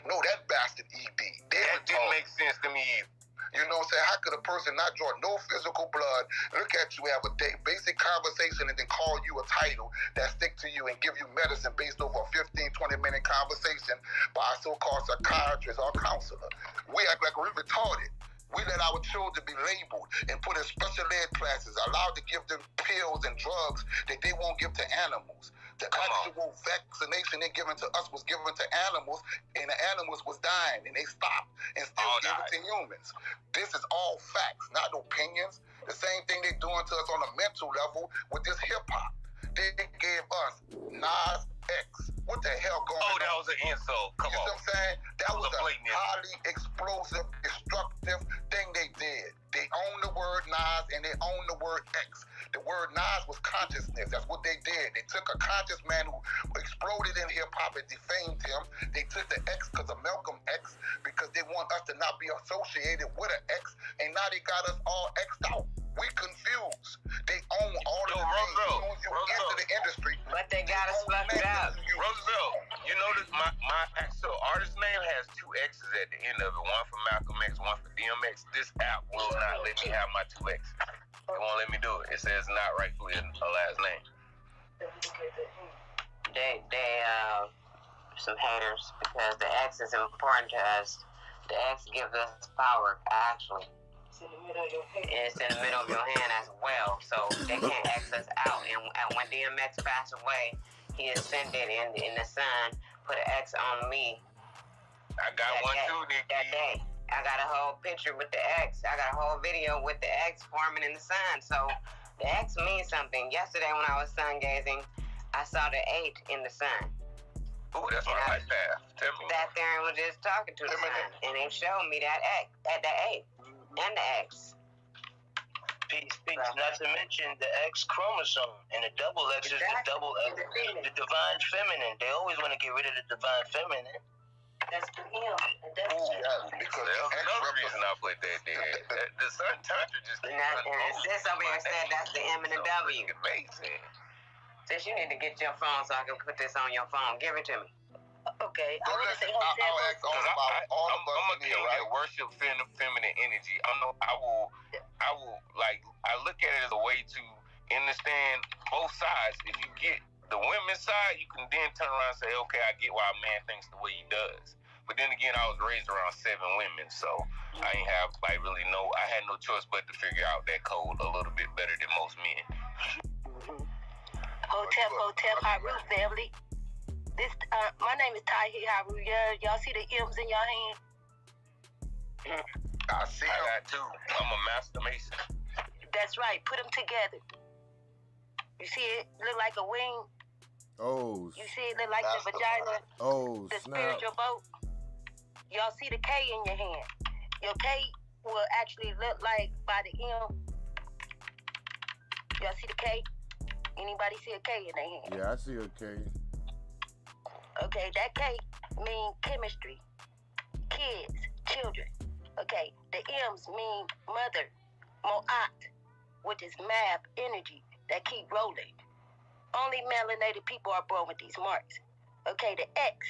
[SPEAKER 5] No, that bastard ED.
[SPEAKER 7] That didn't make sense to me either.
[SPEAKER 5] You know what I'm saying? How could a person not draw no physical blood, look at you, have a basic conversation, and then call you a title that stick to you and give you medicine based over a 15, 20-minute conversation by a so-called psychiatrist or counselor? We act like we're retarded. We let our children be labeled and put in special ed classes, allowed to give them pills and drugs that they won't give to animals. The actual vaccination they're giving to us was given to animals, and the animals was dying, and they stopped and still give it to humans. This is all facts, not opinions. The same thing they're doing to us on a mental level with this hip-hop. They gave us Nas X. What the hell going on?
[SPEAKER 7] Oh, that was an insult. Come on.
[SPEAKER 5] You see what I'm saying? That was a
[SPEAKER 7] blatant
[SPEAKER 5] highly explosive, destructive thing they did. They own the word Nas and they own the word X. The word Nas was consciousness. That's what they did. They took a conscious man who exploded in hip-hop and defamed him. They took the X because of Malcolm X because they want us to not be associated with an X, and now they got us all X'd out. We confused. They own all of the things. You into the industry.
[SPEAKER 8] But they got us fucked up.
[SPEAKER 7] Roosevelt, you notice my actual artist name has 2 X's at the end of it. One for Malcolm X, one for DMX. This app will not let me have my 2 X's. It won't let me do it. It says not rightfully a last name.
[SPEAKER 8] They some haters because the X is important to us. The X gives us power, actually. It's in the middle of your hand as well, so they can't X us out. And when DMX passed away, he ascended in the sun, put an X on me.
[SPEAKER 7] I got one too, Nicky.
[SPEAKER 8] That day, I got a whole picture with the X. I got a whole video with the X forming in the sun. So the X means something. Yesterday when I was sun gazing, I saw the 8 in the sun.
[SPEAKER 7] Ooh, that's my life path. Tell me.
[SPEAKER 8] That there was just talking to the sun, and they showed me that X, that 8. And the X.
[SPEAKER 6] Peace. Not to mention the X chromosome, and the double X is the double X, the divine feminine. They always want to get rid of the divine feminine.
[SPEAKER 8] That's for him.
[SPEAKER 5] Because
[SPEAKER 7] that's another reason I put that there. The sun tantra just
[SPEAKER 8] and sis over here said that's the M and the W.
[SPEAKER 7] Amazing.
[SPEAKER 8] Sis, you need to get your phone so I can put this on your phone. Give it to me. Okay.
[SPEAKER 5] I'll ask all of us
[SPEAKER 7] I'm a king that worship feminine energy. I look at it as a way to understand both sides. If you get the women's side, you can then turn around and say, okay, I get why a man thinks the way he does. But then again, I was raised around 7 women, so I ain't have I had no choice but to figure out that code a little bit better than most men.
[SPEAKER 9] Hotel, Haru family. This, my name is Tahi Haru. Y'all see the M's in your hand?
[SPEAKER 7] I see that too. I'm a master mason.
[SPEAKER 9] That's right. Put them together. You see it look like a wing?
[SPEAKER 1] Oh,
[SPEAKER 9] you see it look like the vagina?
[SPEAKER 1] Oh,
[SPEAKER 9] the
[SPEAKER 1] snap.
[SPEAKER 9] spiritual boat? Y'all see the K in your hand? Your K will actually look like by the M. Y'all see the K? Anybody see a K in their hand?
[SPEAKER 1] Yeah, I see a K.
[SPEAKER 9] Okay, that K mean chemistry, kids, children. Okay, the M's mean mother, mo'at, which is math, energy that keep rolling. Only melanated people are born with these marks. Okay, the X.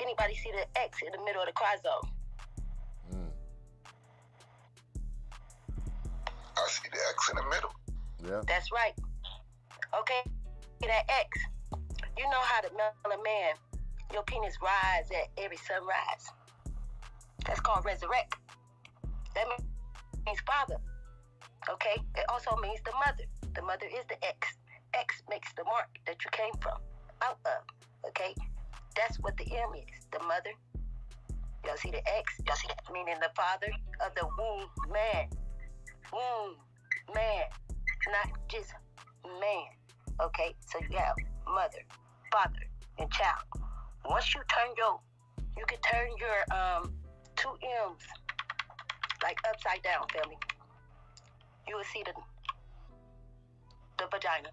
[SPEAKER 9] Anybody see the X in the middle of the chromosome?
[SPEAKER 5] I see the X in the middle.
[SPEAKER 1] Yeah.
[SPEAKER 9] That's right. Okay, that X. You know how the man, your penis rise at every sunrise. That's called resurrect. That means father. Okay? It also means the mother. The mother is the X. X makes the mark that you came from, out of. Okay? That's what the M is. The mother. Y'all see the X? Y'all see that? Meaning the father of the womb man. Womb man. Not just man. Okay? So you have mother, father, and child. Once you can turn your 2 M's like upside down, family. You will see the vagina.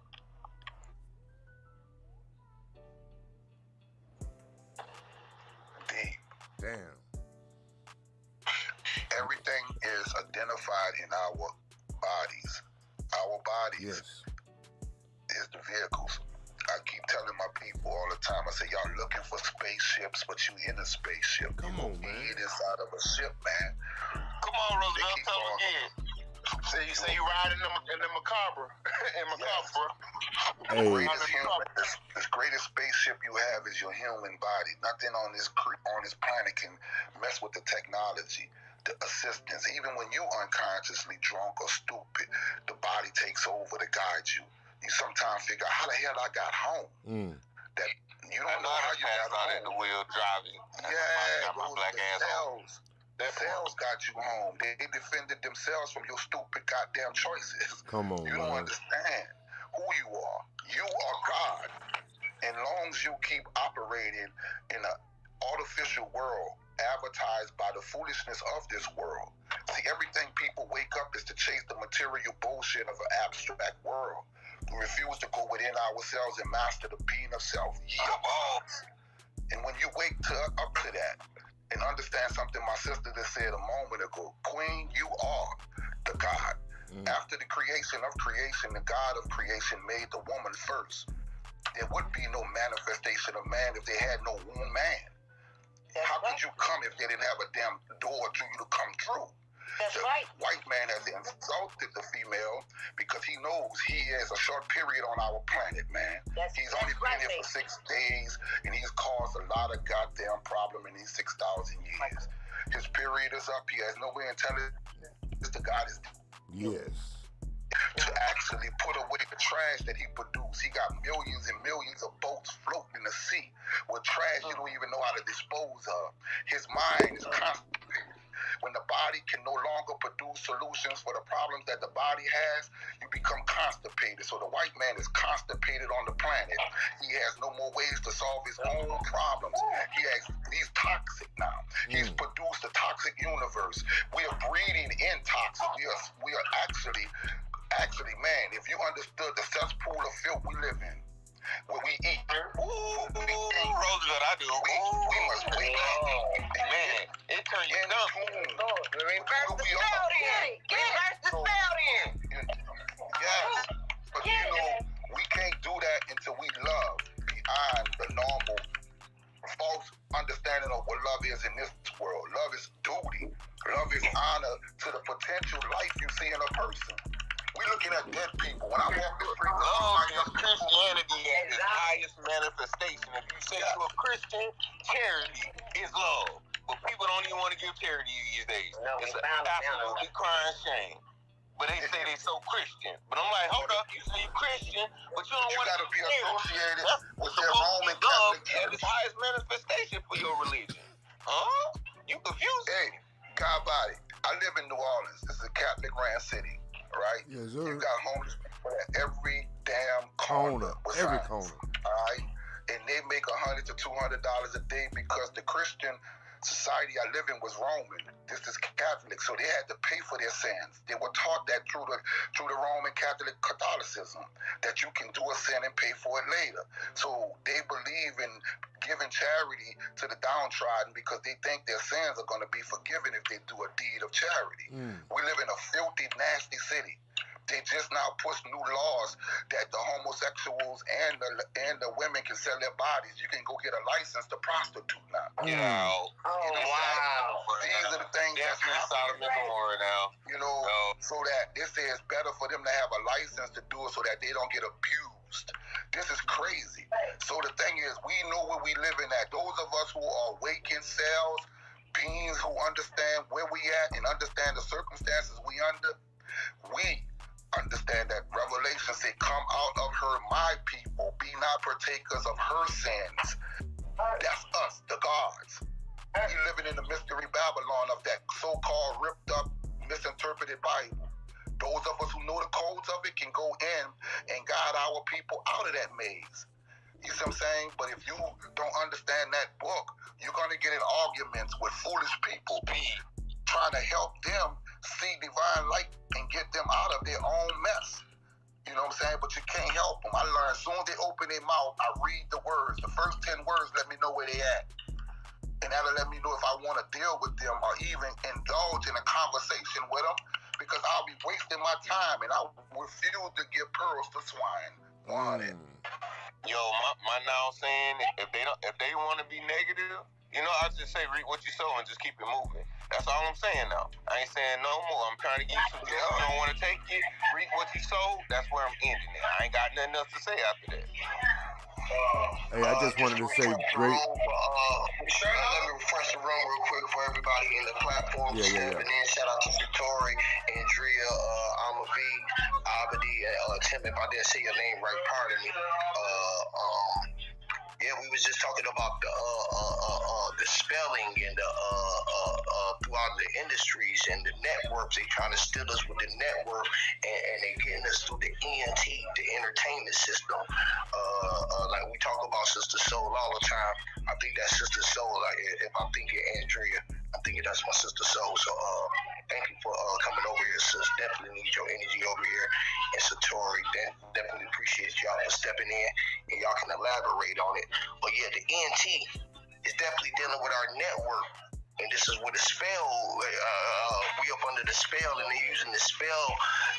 [SPEAKER 5] Deep.
[SPEAKER 1] Damn.
[SPEAKER 5] Everything is identified in our bodies. Our bodies is the vehicles. I keep telling my people all the time, I say, y'all looking for spaceships, but you in a spaceship.
[SPEAKER 1] Come on, man.
[SPEAKER 5] You inside of a ship, man.
[SPEAKER 3] Come on, Roosevelt, tell them again. Say you riding in the macabre. In macabre.
[SPEAKER 1] Hey.
[SPEAKER 5] The greatest spaceship you have is your human body. Nothing on this planet can mess with the technology, the assistance. Even when you unconsciously drunk or stupid, the body takes over to guide you. You sometimes figure out how the hell I got home. That you don't know how you got
[SPEAKER 7] out
[SPEAKER 5] home.
[SPEAKER 7] in the wheel driving.
[SPEAKER 5] Yeah,
[SPEAKER 7] got my black ass
[SPEAKER 5] cells. The cells got you home. They defended themselves from your stupid goddamn choices.
[SPEAKER 1] Come on,
[SPEAKER 5] you don't understand who you are. You are God. And long as you keep operating in an artificial world advertised by the foolishness of this world. See, everything people wake up is to chase the material bullshit of an abstract world. We refuse to go within ourselves and master the being of self. And when you wake up to that and understand something my sister just said a moment ago, Queen, you are the God. After the creation of creation, the God of creation made the woman first. There would be no manifestation of man if they had no womb man. How could you come if they didn't have a damn door to you to come through?
[SPEAKER 9] That's
[SPEAKER 5] the
[SPEAKER 9] right.
[SPEAKER 5] white man has insulted the female because he knows he has a short period on our planet, man. He's only been here for 6 days, and he's caused a lot of goddamn problem in these 6,000 years. His period is up. He has no way in telling us the God is to actually put away the trash that he produced. He got millions and millions of boats floating in the sea with trash you don't even know how to dispose of. His mind is constipated. When the body can no longer produce solutions for the problems that the body has, you become constipated. So the white man is constipated on the planet. He has no more ways to solve his own problems. He's toxic now. He's produced a toxic universe. We are breeding in toxic. We are actually, man, if you understood the cesspool of filth we live in, where we eat.
[SPEAKER 7] Roosevelt, I do.
[SPEAKER 5] We must wake up.
[SPEAKER 7] Man, it turned you dumb.
[SPEAKER 6] Reverse the spell then. Reverse the spell then.
[SPEAKER 5] Yes. But you know, we can't do that until we love beyond the normal false understanding of what love is in this world. Love is duty. Love is honor to the potential life you see in a person. We looking at dead people. When I walk the street,
[SPEAKER 7] Love is Christianity at its highest manifestation. If you say you're a Christian, charity is love. But people don't even want to give charity these days.
[SPEAKER 8] No,
[SPEAKER 7] It's absolutely crying shame. But they say they so Christian. But I'm like, hold up, you say you Christian, but you don't want
[SPEAKER 5] gotta
[SPEAKER 7] to
[SPEAKER 5] be associated with their
[SPEAKER 7] supposed to
[SPEAKER 5] Roman
[SPEAKER 7] be love
[SPEAKER 5] Catholic
[SPEAKER 7] at its highest manifestation for your religion. Huh? You confused?
[SPEAKER 5] Hey, God body. I live in New Orleans. This is a Catholic Grand City, right?
[SPEAKER 1] Yes, sir.
[SPEAKER 5] You got homeless people at every damn corner.
[SPEAKER 1] Every corner.
[SPEAKER 5] All right? And they make $100 to $200 a day because the Christian society I live in was Roman. This is Catholic, so they had to pay for their sins. They were taught that through the Roman Catholic Catholicism, that you can do a sin and pay for it later. So they believe in giving charity to the downtrodden because they think their sins are going to be forgiven if they do a deed of charity. We live in a filthy, nasty city. They just now push new laws that the homosexuals and the women can sell their bodies. You can go get a license to prostitute now.
[SPEAKER 7] Get out.
[SPEAKER 8] Wow.
[SPEAKER 5] These are the things that's
[SPEAKER 7] Sodom and Gomorrah now.
[SPEAKER 5] you know, so that they say it's better for them to have a license to do it so that they don't get abused. This is crazy. So the thing is, we know where we living at. Those of us who are awake in cells, beings who understand where we at and understand the circumstances we under, we understand that Revelation say, come out of her, my people, be not partakers of her sins. That's us, the gods. We living in the mystery Babylon of that so-called ripped up, misinterpreted Bible. Those of us who know the codes of it can go in and guide our people out of that maze. You see what I'm saying? But if you don't understand that book, you're going to get in arguments with foolish people trying to help them see divine light and get them out of their own mess. You know what I'm saying? But you can't help them. I learned as soon as they open their mouth, I read the words. The first 10 words let me know where they at. And that'll let me know if I want to deal with them or even indulge in a conversation with them, because I'll be wasting my time and I refuse to give pearls to swine.
[SPEAKER 7] Yo, my now saying, if they want to be negative, you know, I just say read what you sow and just keep it moving. That's all I'm saying now. I ain't saying no more. I'm trying to give you some gems. You don't want to take it, read what you sow. That's where I'm ending it. I ain't got nothing else to say after that.
[SPEAKER 1] Hey, I just wanted to say great.
[SPEAKER 4] Let me refresh the room real quick for everybody in the platform.
[SPEAKER 1] Yeah.
[SPEAKER 4] And then shout out to Satori, Andrea, Amavi, Abadi, Tim, if I didn't say your name right, pardon me. Yeah, we was just talking about the spelling and the throughout the industries and the networks. They trying to steal us with the network and they getting us through the ENT, the entertainment system. Like we talk about Sister Soul all the time. I think that's Sister Soul. Like if I'm thinking Andrea, I'm thinking that's my Sister Soul. So thank you for coming over here, sis. Definitely need your energy over here. And Satori, definitely appreciate y'all for stepping in, and y'all can elaborate on it. But yeah, the ENT is definitely dealing with our network. And this is where the spell, we up under the spell, and they're using the spell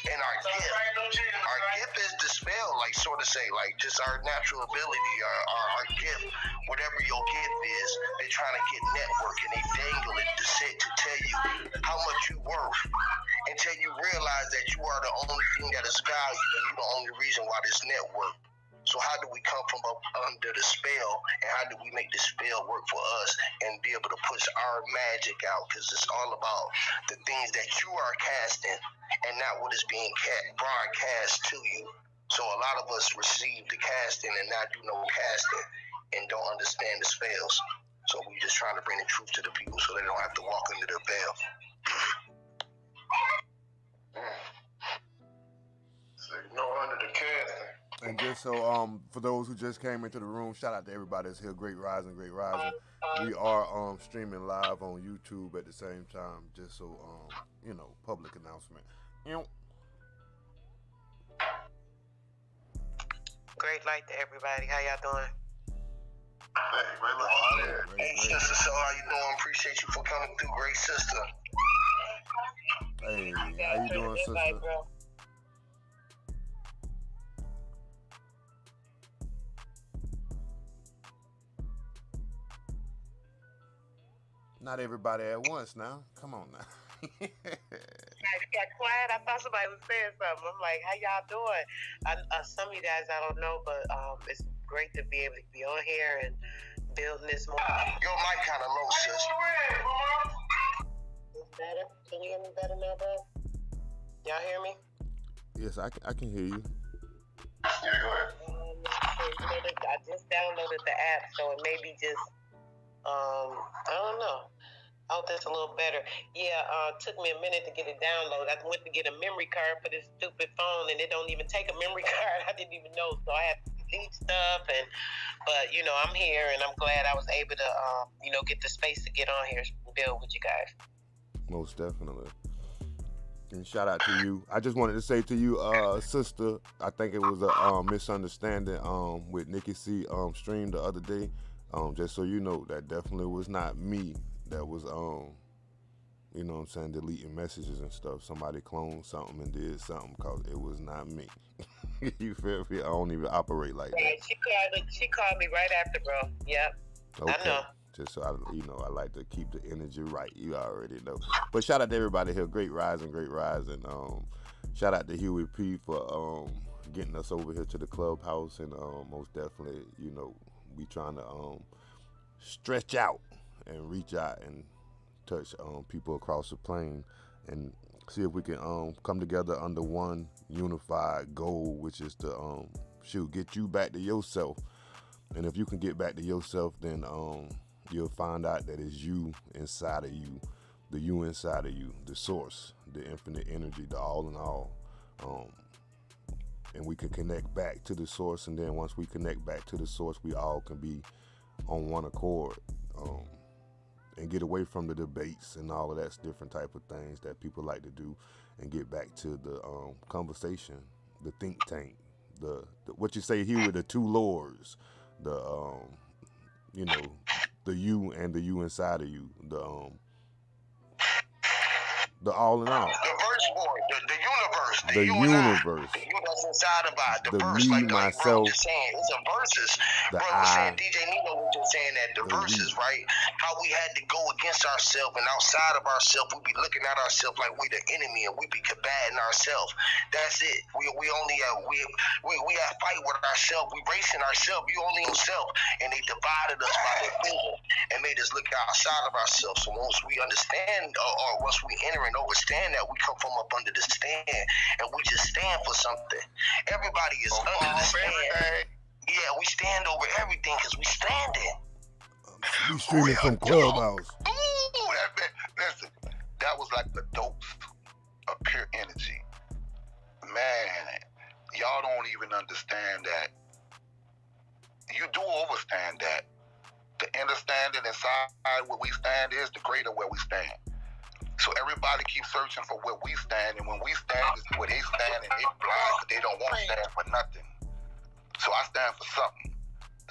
[SPEAKER 4] in our gift. Our gift is the spell, like sort of say, like just our natural ability, our gift, whatever your gift is, they're trying to get network, and they dangle it to tell you how much you worth, until you realize that you are the only thing that is valued, and you're the only reason why this network. So how do we come from up under the spell, and how do we make the spell work for us and be able to push our magic out? Because it's all about the things that you are casting and not what is being broadcast to you. So a lot of us receive the casting and not do no casting and don't understand the spells. So we just trying to bring the truth to the people so they don't have to walk under the veil.
[SPEAKER 3] So you know, under the casting.
[SPEAKER 1] And just so for those who just came into the room, shout out to everybody that's here. Great rising. We are streaming live on YouTube at the same time, just so public announcement.
[SPEAKER 8] Great light to everybody. How y'all doing?
[SPEAKER 4] Hey, Sister, so how you doing? Appreciate you for coming through, great sister.
[SPEAKER 1] Hey, how you doing, sister? Not everybody at once now. Come on now.
[SPEAKER 10] got quiet. I thought somebody was saying something. I'm like, how y'all doing? Some of you guys I don't know, but it's great to be able to be on here and building this more.
[SPEAKER 4] Your mic kind of low, sis.
[SPEAKER 10] It's better. Can you hear me better now, bro? Y'all hear me?
[SPEAKER 1] Yes, I can hear you.
[SPEAKER 3] Yeah, go ahead.
[SPEAKER 10] I just downloaded the app, so it may be just, I don't know. I hope that's a little better. Yeah, took me a minute to get it downloaded. I went to get a memory card for this stupid phone, and it don't even take a memory card. I didn't even know, so I had to delete stuff. But you know, I'm here, and I'm glad I was able to, get the space to get on here and build with you guys.
[SPEAKER 1] Most definitely. And shout out to you. I just wanted to say to you, sister, I think it was a misunderstanding with Nikki C stream the other day. Just so you know, that definitely was not me. That was you know what I'm saying, deleting messages and stuff. Somebody cloned something and did something, because it was not me. You feel me? I don't even operate like that.
[SPEAKER 10] She called me right after, bro. Yep.
[SPEAKER 1] Okay.
[SPEAKER 10] I know.
[SPEAKER 1] Just so I like to keep the energy right. You already know. But shout out to everybody here. Great rising, great rising. Shout out to Huey P for getting us over here to the clubhouse, and most definitely, we trying to stretch out and reach out and touch people across the plane, and see if we can come together under one unified goal, which is to get you back to yourself. And if you can get back to yourself, then you'll find out that it's you inside of you, the you inside of you, the source, the infinite energy, the all in all. And we can connect back to the source, and then once we connect back to the source, we all can be on one accord, and get away from the debates and all of that different type of things that people like to do, and get back to the conversation, the think tank, the what you say here with the two lords, the the you and the you inside of you, the all in all.
[SPEAKER 4] The verse board, the universe,
[SPEAKER 1] the universe.
[SPEAKER 4] The you that's inside of us, the verse,
[SPEAKER 1] me,
[SPEAKER 4] like bro
[SPEAKER 1] myself,
[SPEAKER 4] just saying, it's a verses.
[SPEAKER 1] the
[SPEAKER 4] Bro was saying, DJ Nino was just saying that the verses, right? How we had to go against ourselves, and outside of ourselves, we be looking at ourselves like we the enemy, and we be combating ourselves. That's it. We only we have fight with ourselves. We racing ourselves. You only yourself, and they divided us by their vision and made us look outside of ourselves. So once we understand, or once we enter and understand that, we come from up under the stand, and we just stand for something. Everybody is under the stand. Yeah, we stand over everything because we standing.
[SPEAKER 1] We streaming from Clubhouse.
[SPEAKER 5] Ooh, listen, that was like the dose of pure energy. Man, y'all don't even understand that. You do overstand that. The understanding inside where we stand is the greater where we stand. So everybody keeps searching for where we stand, and when we stand is where they stand, and they blind because they don't want to stand for nothing. So I stand for something.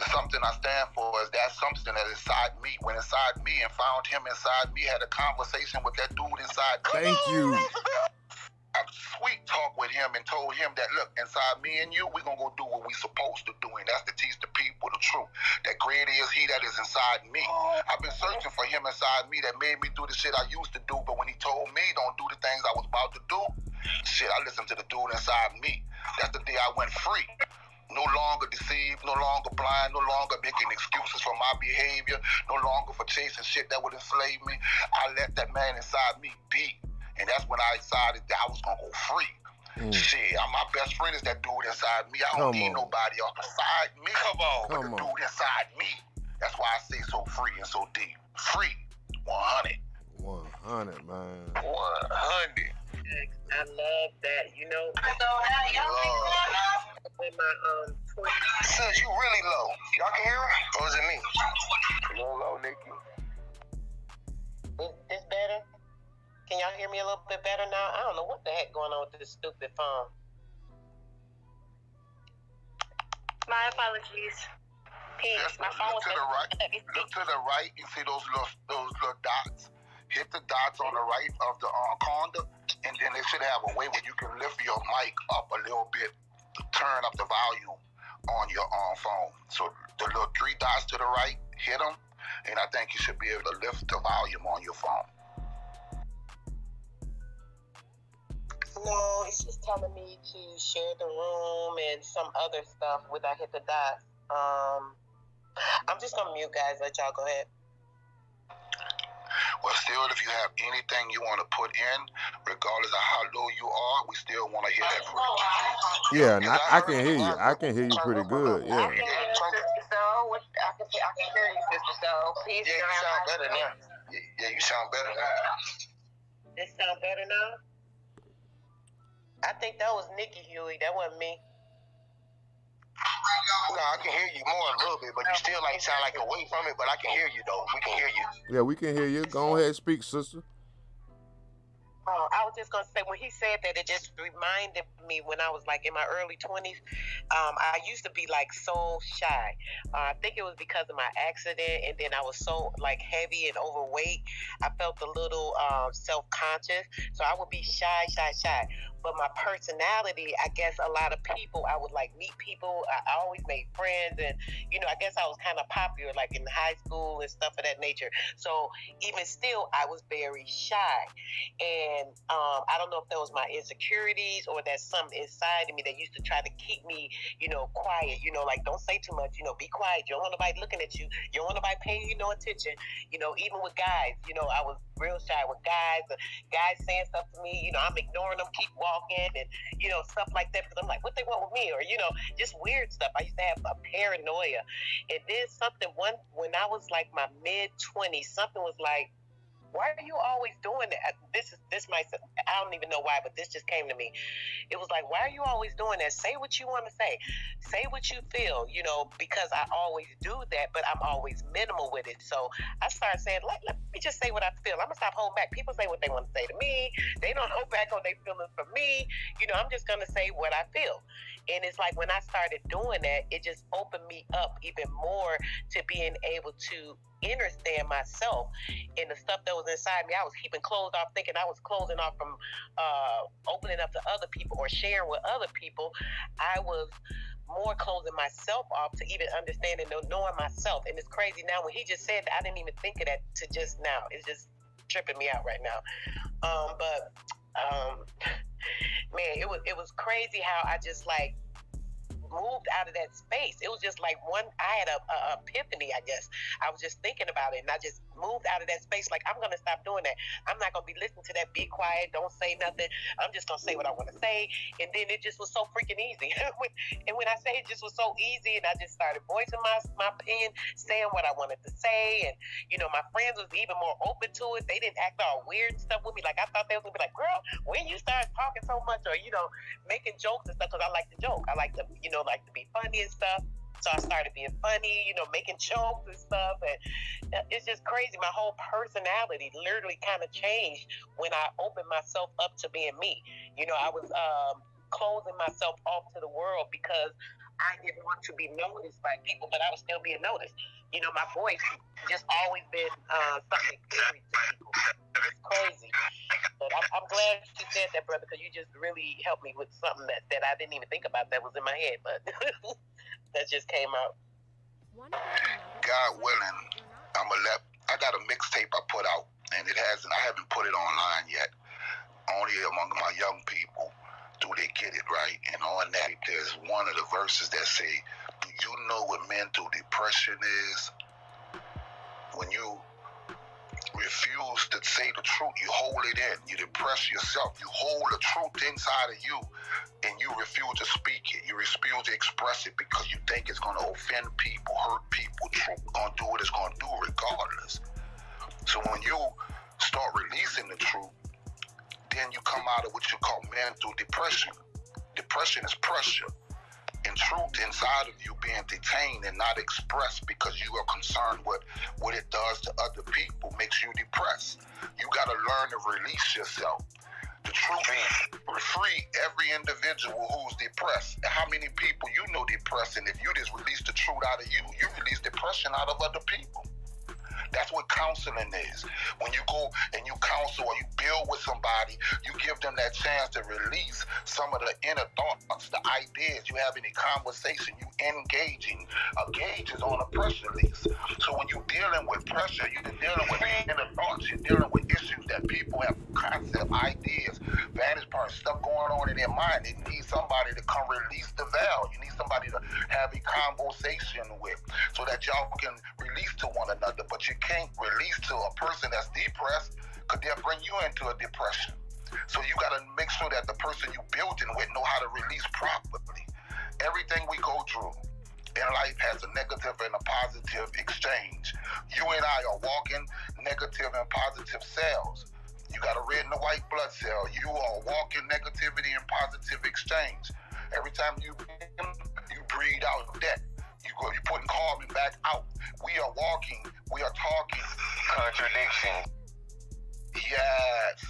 [SPEAKER 5] The something I stand for is that something that is inside me. Went inside me and found him inside me, had a conversation with that dude inside me.
[SPEAKER 1] Thank you.
[SPEAKER 5] I sweet talk with him and told him that, look, inside me and you, we're going to go do what we're supposed to do, and that's to teach the people the truth. That greater is he that is inside me. I've been searching for him inside me that made me do the shit I used to do, but when he told me don't do the things I was about to do, shit, I listened to the dude inside me. That's the day I went free. No longer deceived, no longer blind, no longer making excuses for my behavior, no longer for chasing shit that would enslave me. I let that man inside me be. And that's when I decided that I was going to go free. Shit, my best friend is that dude inside me. I don't need nobody else beside me. But the dude inside me. That's why I say so free and so deep. Free. 100.
[SPEAKER 1] 100, man.
[SPEAKER 5] 100.
[SPEAKER 10] I love that. You know, in my 20s.
[SPEAKER 4] Sis, you really low. Y'all can hear her? Or is it me?
[SPEAKER 5] Low, Nikki.
[SPEAKER 10] Is this better? Can y'all hear me a little bit better now? I don't know what the heck going on with this stupid phone.
[SPEAKER 9] My apologies. Peace.
[SPEAKER 5] Just
[SPEAKER 9] My phone was
[SPEAKER 5] look to the right. Look to the right. You see those little dots. Hit the dots on the right of the corner, and then they should have a way where you can lift your mic up a little bit to turn up the volume on your phone. So the little 3 dots to the right, hit them, and I think you should be able to lift the volume on your phone.
[SPEAKER 10] No, it's just telling me to share the room and some other stuff when I hit the dots. I'm just gonna mute, guys. Let y'all go ahead.
[SPEAKER 5] Well, still, if you have anything you want to put in, regardless of how low you are, we still want to hear that from you.
[SPEAKER 1] Yeah, and I can hear you. I can hear you pretty good. Yeah.
[SPEAKER 8] I can hear you, Sister Soul. I can hear you, Sister Soul. Peace.
[SPEAKER 4] Yeah, you sound better now. Yeah, you sound better now.
[SPEAKER 10] This sound better now? I think that was Nikki Huey. That wasn't me.
[SPEAKER 4] No, I can hear you more a little bit, but you still like sound like away from it. But I can hear you though. We can hear you.
[SPEAKER 1] Yeah, we can hear you. Go ahead, speak, sister.
[SPEAKER 10] I was just gonna say, when he said that, it just reminded me when I was like in my early 20s. I used to be like so shy. I think it was because of my accident, and then I was so like heavy and overweight. I felt a little self-conscious, so I would be shy. But my personality, I guess a lot of people, I would like meet people. I always made friends, and I guess I was kind of popular like in high school and stuff of that nature. So even still, I was very shy. And I don't know if that was my insecurities or that's something inside of me that used to try to keep me, quiet. Like don't say too much. Be quiet. You don't want nobody looking at you. You don't want nobody paying you no attention. Even with guys, I was real shy with guys. Guys saying stuff to me, I'm ignoring them, keep walking, and stuff like that because I'm like, what they want with me, or just weird stuff. I used to have a paranoia, and then something when I was like my mid-20s, something was like, why are you always doing that? This might, I don't even know why, but this just came to me. It was like, why are you always doing that? Say what you want to say what you feel, because I always do that, but I'm always minimal with it. So I started saying, let me just say what I feel. I'm gonna stop holding back. People say what they want to say to me. They don't hold back on their feelings for me. I'm just gonna say what I feel. And it's like when I started doing that, it just opened me up even more to being able to understand myself and the stuff that was inside me. I was keeping closed off, thinking I was closing off from opening up to other people or sharing with other people. I was more closing myself off to even understanding and knowing myself. And it's crazy now when he just said that, I didn't even think of that to just now. It's just tripping me out right now. Man, it was crazy how I just like moved out of that space. It was just like I had a epiphany, I guess. I was just thinking about it, and I just moved out of that space. Like, I'm gonna stop doing that. I'm not gonna be listening to that. Be quiet, don't say nothing. I'm just gonna say what I want to say. And then it just was so freaking easy. And when I say it just was so easy, and I just started voicing my opinion, saying what I wanted to say, and my friends was even more open to it. They didn't act all weird and stuff with me. Like, I thought they was gonna be like, girl, when you start talking so much, or making jokes and stuff, because I like to joke. I like to like to be funny and stuff. So I started being funny, making jokes and stuff. And it's just crazy. My whole personality literally kind of changed when I opened myself up to being me. I was closing myself off to the world because I didn't want to be noticed by people, but I was still being noticed. My voice just always been something scary to people. It's crazy. But I'm glad you said that, brother, because you just really helped me with something that I didn't even think about that was in my head, but that just came out.
[SPEAKER 5] God willing, I got a mixtape I put out, and I haven't put it online yet. Only among my young people do they get it right. And on that, there's one of the verses that say, do you know what mental depression is? When you refuse to say the truth, you hold it in, you depress yourself, you hold the truth inside of you, and you refuse to speak it, you refuse to express it because you think it's going to offend people, hurt people. Truth going to do what it's going to do regardless. So when you start releasing the truth, then you come out of what you call mental depression. Depression is pressure and truth inside of you being detained and not expressed because you are concerned with what it does to other people makes you depressed. You got to learn to release yourself. The truth will free every individual who's depressed. How many people you know depressed, and if you just release the truth out of you, you release depression out of other people. That's what counseling is. When you go and you counsel or you build with somebody, you give them that chance to release some of the inner thoughts, the ideas. You having a conversation, you engaging. A gauge is on a pressure list. So when you're dealing with pressure, you're dealing with inner thoughts, you're dealing with issues that people have, concept, ideas, vantage points, stuff going their mind. They need somebody to come release the valve. You need somebody to have a conversation with so that y'all can release to one another. But you can't release to a person that's depressed because they'll bring you into a depression. So you got to make sure that the person you building with know how to release properly. Everything we go through in life has a negative and a positive exchange. You and I are walking negative and positive cells. You got a red and a white blood cell. You are walking negativity and positive exchange. Every time you breathe out that, you putting carbon back out. We are walking, we are talking.
[SPEAKER 7] Contradiction.
[SPEAKER 5] Yes.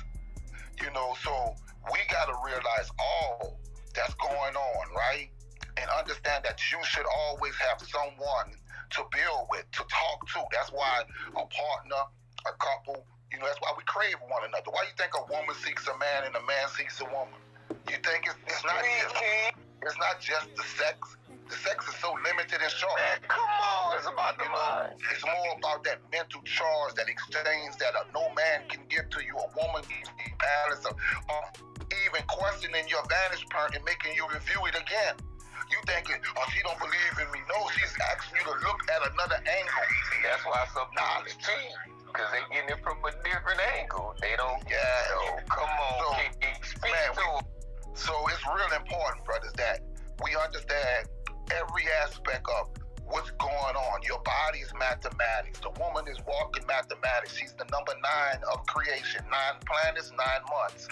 [SPEAKER 5] You know, so we got to realize all that's going on, right? And understand that you should always have someone to build with, to talk to. That's why a partner, a couple, you know, that's why we crave one another. Why you think a woman seeks a man and a man seeks a woman? You think it's not just the sex. The sex is so limited and short.
[SPEAKER 7] Man, come on, it's about the mind.
[SPEAKER 5] It's more about that mental charge, that exchange that no man can give to you. A woman gives you balance of even questioning your vantage point and making you review it again. You thinking, oh, she don't believe in me. No, she's asking you to look at another angle.
[SPEAKER 7] That's why some knowledge cheap. Because they getting it from a different angle. They don't get it. Come on,
[SPEAKER 5] so it's real important, brothers, that we understand every aspect of what's going on. Your body is mathematics. The woman is walking mathematics. She's the number 9 of creation. 9 planets, 9 months.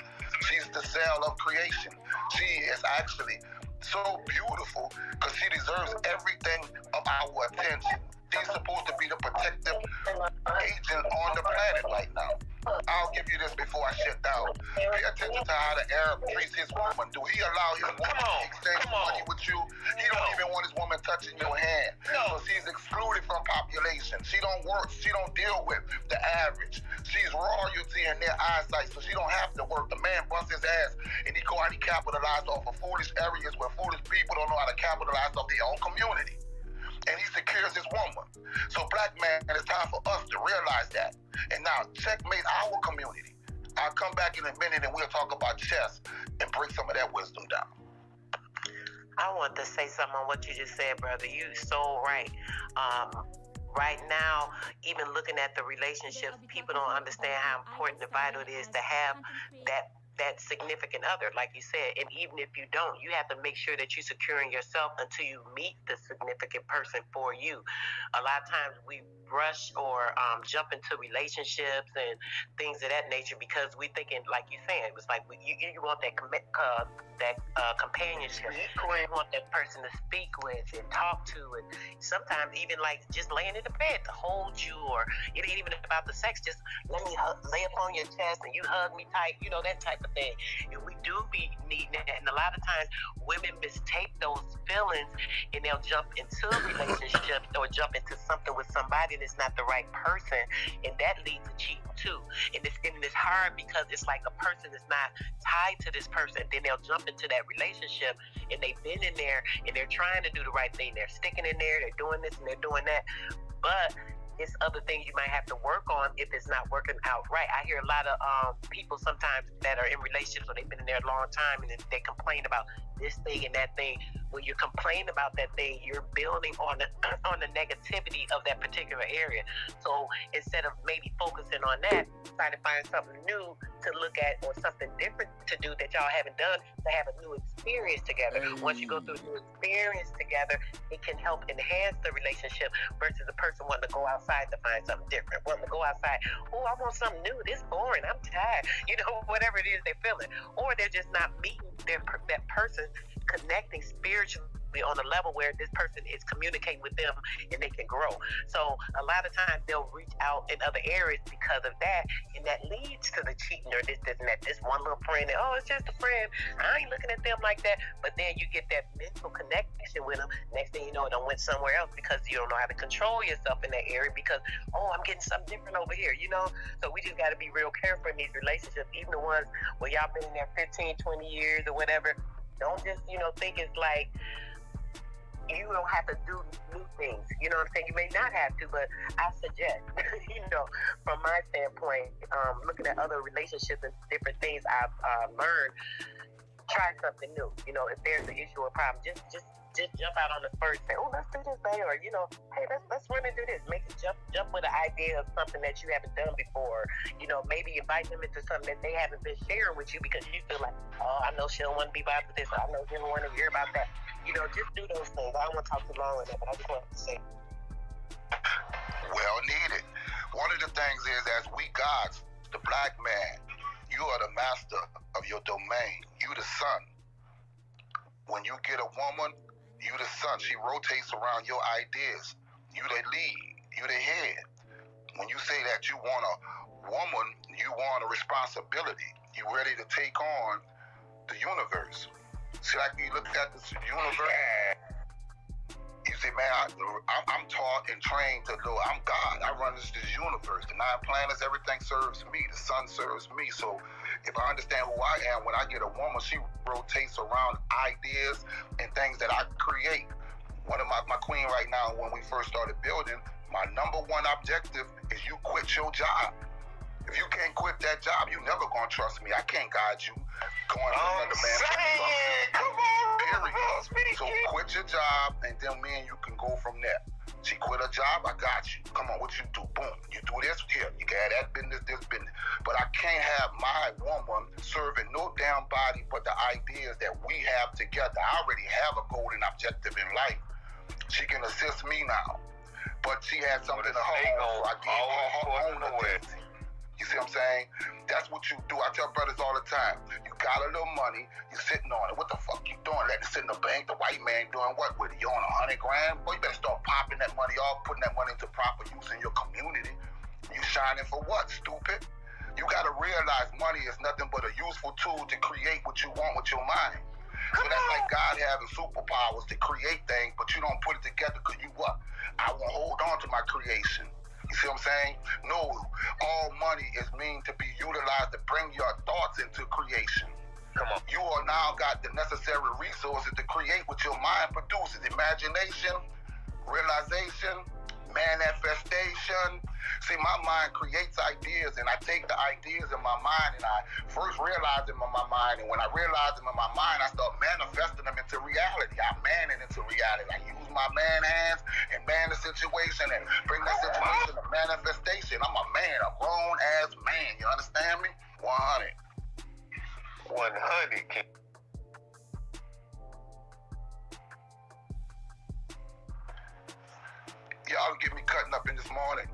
[SPEAKER 5] She's the cell of creation. She is actually so beautiful because she deserves everything of our attention. She's supposed to be the protective agent on the planet right now. I'll give you this before I shut down. Pay attention to how the Arab treats his woman. Do he allow his woman to exchange money with you? He don't even want his woman touching your hand. So she's excluded from population. She don't work. She don't deal with the average. She's royalty in their eyesight, so she don't have to work. The man busts his ass and he go out and he capitalize off of foolish areas where foolish people don't know how to capitalize off their own community. And he secures his woman. So black man, it's time for us to realize that. And now checkmate our community. I'll come back in a minute and we'll talk about chess and break some of that wisdom down.
[SPEAKER 10] I want to say something on what you just said, brother. You're so right. Right now, even looking at the relationships, people don't understand how important and vital it is to have that significant other, like you said. And even if you don't, you have to make sure that you're securing yourself until you meet the significant person for you. A lot of times we rush or jump into relationships and things of that nature because we thinking, like you saying, it was like you want that companionship. You want that person to speak with and talk to, and sometimes even like just laying in the bed to hold you, or it ain't even about the sex. Just let me lay up on your chest and you hug me tight, you know, that type of thing. And we do be needing that, and a lot of times women mistake those feelings and they'll jump into a relationship or jump into something with somebody that's not the right person, and that leads to cheating too. And it's hard because it's like a person is not tied to this person, then they'll jump into that relationship and they've been in there and they're trying to do the right thing. They're sticking in there, they're doing this and they're doing that, but it's other things you might have to work on if it's not working out right. I hear a lot of people sometimes that are in relationships or they've been in there a long time and they complain about this thing and that thing. When you complain about that thing, you're building on the negativity of that particular area. So instead of maybe focusing on that, try to find something new to look at or something different to do that y'all haven't done, to have a new experience together. Once you go through a new experience together, it can help enhance the relationship versus a person wanting to go outside to find something different, wanting to go outside, oh, I want something new, this boring, I'm tired, you know, whatever it is they're feeling. Or they're just not meeting that person, connecting spiritually on a level where this person is communicating with them and they can grow. So a lot of times they'll reach out in other areas because of that, and that leads to the cheating or this and that. This one little friend, oh, it's just a friend, I ain't looking at them like that. But then you get that mental connection with them. Next thing you know, it done went somewhere else because you don't know how to control yourself in that area because, oh, I'm getting something different over here, you know? So we just got to be real careful in these relationships, even the ones where y'all been in there 15, 20 years or whatever. Don't just, you know, think it's like you don't have to do new things. You know what I'm saying? You may not have to, but I suggest, you know, from my standpoint, looking at other relationships and different things I've learned, try something new. You know, if there's an issue or problem, just jump out on the spur and say, oh, let's do this, babe, or hey, let's run and do this. Make it jump with an idea of something that you haven't done before. Maybe invite them into something that they haven't been sharing with you because you feel like, oh, I know she don't want to be bothered with this, or I know she don't want to hear about that. Just do those things. I don't want to talk too long on that, but I just wanted to say.
[SPEAKER 5] Well needed. One of the things is, as we gods, the black man, you are the master of your domain. You the sun. When you get a woman, you the sun. She rotates around your ideas. You the lead. You the head. When you say that you want a woman, you want a responsibility. You ready to take on the universe. See, like you look at this universe, you say, man, I'm taught and trained to know I'm God. I run this universe. The 9 planets, everything serves me. The sun serves me. So if I understand who I am, when I get a woman, she rotates around ideas and things that I create. One of my queen right now, when we first started building, my number one objective is you quit your job. If you can't quit that job, you never gonna trust me. I can't guide you going to another man.
[SPEAKER 7] Come on,
[SPEAKER 5] period. So quit your job, and then me and you can go from there. She quit her job, I got you. Come on, what you do? Boom. You do this here. You can have that business, this business. But I can't have my woman serving no damn body but the ideas that we have together. I already have a goal and objective in life. She can assist me now. But she had something to her own, so I gave her own identity. You see what I'm saying? That's what you do. I tell brothers all the time. You got a little money, you sitting on it. What the fuck you doing? Letting it sit in the bank. The white man doing what with it? You on $100,000? Boy, you better start popping that money off, putting that money into proper use in your community. You shining for what, stupid? You got to realize money is nothing but a useful tool to create what you want with your mind. So that's like God having superpowers to create things, but you don't put it together because you what? I won't hold on to my creation. You see what I'm saying? No, all money is meant to be utilized to bring your thoughts into creation. Come on. You are now got the necessary resources to create what your mind produces. Imagination, realization, manifestation. See, my mind creates ideas, and I take the ideas in my mind, and I first realize them in my mind, and when I realize them in my mind, I start manifesting them into reality. I man it into reality. I use my man hands and man the situation and bring that situation to manifestation. I'm a man, a grown-ass man. You understand me? 100.
[SPEAKER 7] 100, King.
[SPEAKER 5] Y'all get me cutting up in this morning.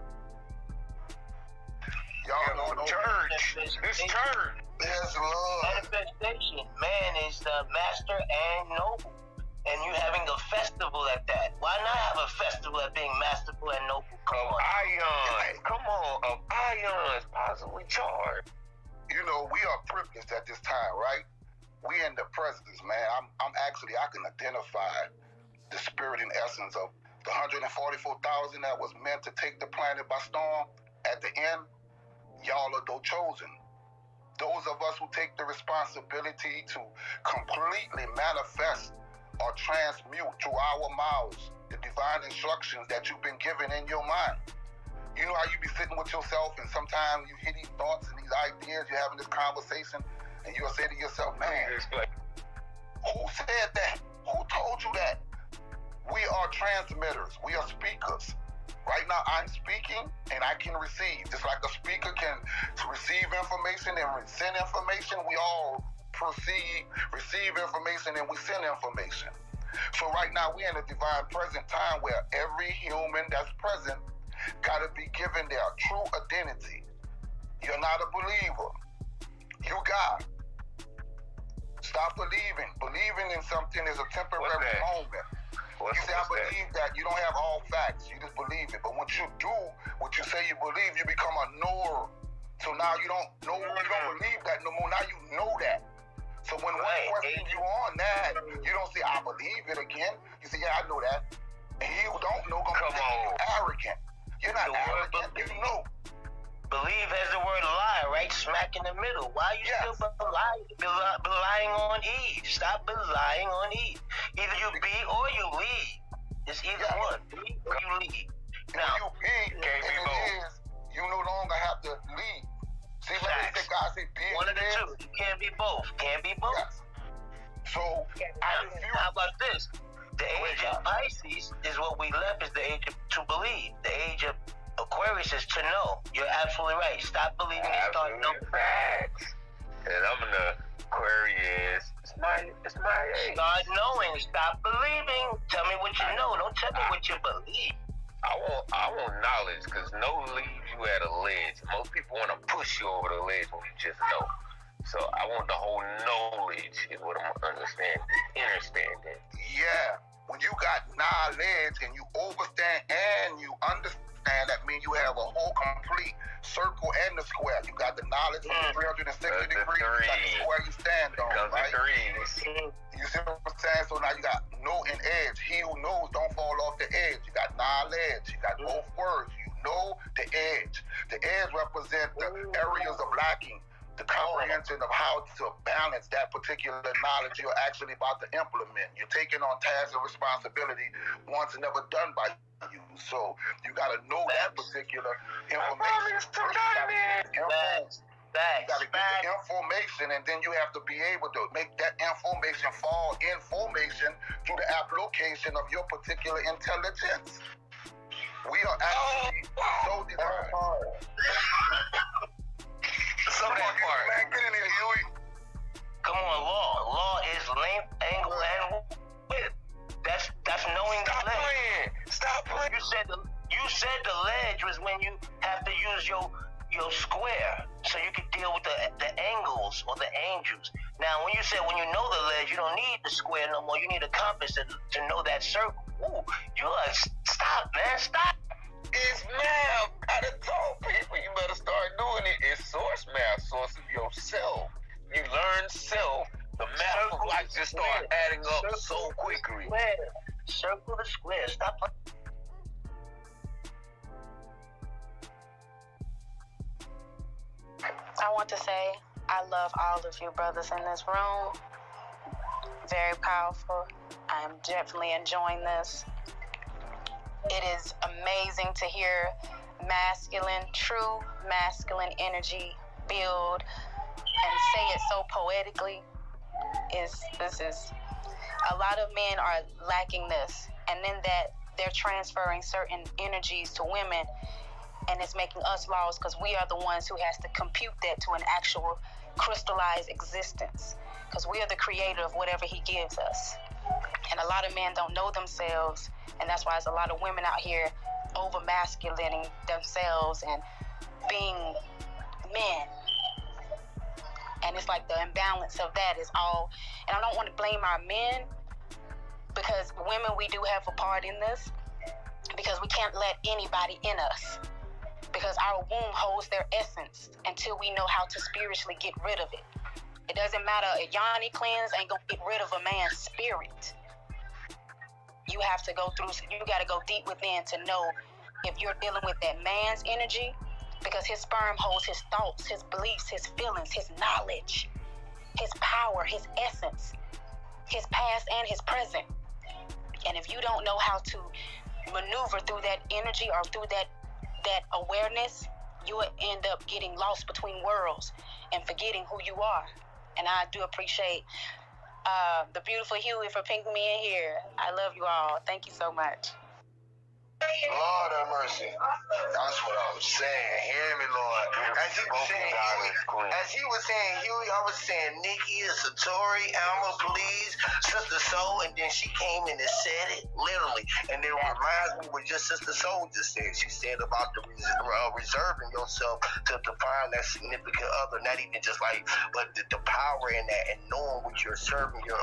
[SPEAKER 5] Y'all don't know.
[SPEAKER 7] Church. It's church.
[SPEAKER 5] Yes, Lord.
[SPEAKER 6] Manifestation. Man is the master and noble. And you having a festival at that. Why not have a festival at being masterful and noble? Come on.
[SPEAKER 7] Ions. Come on. Of ions possibly charged.
[SPEAKER 5] You know, we are privileged at this time, right? We in the presence, man. I'm actually, I can identify the spirit and essence of the 144,000 that was meant to take the planet by storm. At the end, y'all are those chosen. Those of us who take the responsibility to completely manifest or transmute through our mouths the divine instructions that you've been given in your mind. You know how you be sitting with yourself and sometimes you hear these thoughts and these ideas, you're having this conversation, and you'll say to yourself, man, who said that? Who told you that? We are transmitters. We are speakers. Right now, I'm speaking and I can receive. Just like a speaker can receive information and send information, we all receive information and we send information. So right now, we're in a divine present time where every human that's present got to be given their true identity. You're not a believer. You God. Stop believing. Believing in something is a temporary moment. You say, I believe that. You don't have all facts. You just believe it. But once you do what you say you believe, you become a knower. So now you don't believe that no more. Now you know that. So when one question you on that, you don't say, I believe it again. You say, yeah, I know that. And you don't know, gonna be arrogant. You're not arrogant. You know.
[SPEAKER 6] Believe has the word lie, right? Smack in the middle. Why are you still relying on Eve? Stop relying on Eve. Either you be or you lead. It's either one. Be or you lead. Now,
[SPEAKER 5] you be, and it is, you no longer have to lead. See, like God said, be
[SPEAKER 6] one of the two. You can't be both. Can't be both.
[SPEAKER 5] Yes. So I refuse.
[SPEAKER 6] How about this? The age of Pisces is what we left, is the age to believe. The age of Aquarius is to know. You're absolutely right. Stop believing and start knowing.
[SPEAKER 7] Facts. And I'm in the Aquarius. It's my age.
[SPEAKER 6] Start knowing. Stop believing. Tell me what you know. Don't tell me what you believe.
[SPEAKER 7] I want knowledge, because know leaves you at a ledge. Most people want to push you over the ledge when you just know. So I want the whole knowledge is what I'm understanding.
[SPEAKER 5] Yeah. When you got knowledge and you understand and you understand, that means you have a whole complete circle and the square. You got the knowledge from the 360 degrees, you got the square you stand on, right? You see what I'm saying? So now you got know and edge. He who knows don't fall off the edge. You got knowledge. You got both words. You know the edge. The edge represents the areas of lacking, the comprehension of how to balance that particular knowledge you're actually about to implement. You're taking on tasks and responsibility once never done by you. So you got to know that particular information. You got to get the information, and then you have to be able to make that information fall in formation through the application of your particular intelligence. We are actually so designed.
[SPEAKER 6] So that part.
[SPEAKER 5] Man, get in here, Huey.
[SPEAKER 6] Come on, law. Law is length, angle, and width. That's knowing the ledge.
[SPEAKER 7] Stop playing.
[SPEAKER 6] You said the ledge was when you have to use your square, so you can deal with the angles or the angles. Now, when you know the ledge, you don't need the square no more. You need a compass to know that circle. Ooh, stop, man, stop.
[SPEAKER 7] It's math. I done told people you better start doing it. It's source math, source of yourself. You learn self. The math of life just start adding up so quickly.
[SPEAKER 6] Circle the square. Stop.
[SPEAKER 11] I want to say I love all of you brothers in this room. Very powerful. I am definitely enjoying this. It is amazing to hear true masculine energy build and say it so poetically. This is a lot of men are lacking this, and then that they're transferring certain energies to women, and it's making us lost because we are the ones who has to compute that to an actual crystallized existence, because we are the creator of whatever he gives us. And a lot of men don't know themselves, and that's why there's a lot of women out here over masculinating themselves and being men. And it's like the imbalance of that is all. And I don't want to blame our men, because women, we do have a part in this, because we can't let anybody in us, because our womb holds their essence until we know how to spiritually get rid of it. It doesn't matter. A yoni cleanse ain't gonna get rid of a man's spirit. You have to go through, you gotta go deep within to know if you're dealing with that man's energy, because his sperm holds his thoughts, his beliefs, his feelings, his knowledge, his power, his essence, his past and his present. And if you don't know how to maneuver through that energy or through that awareness, you will end up getting lost between worlds and forgetting who you are. And I do appreciate the beautiful Huey for picking me in here. I love you all. Thank you so much.
[SPEAKER 4] Lord have mercy. That's what I'm saying. Hear me, Lord. As he was saying, Huey, I was saying Nikki and Satori, Alma, please, Sister Soul, and then she came in and said it, literally. And it reminds me what just Sister Soul just said. She said about the reserving yourself to define that significant other, not even just like, but the power in that and knowing what you're serving your,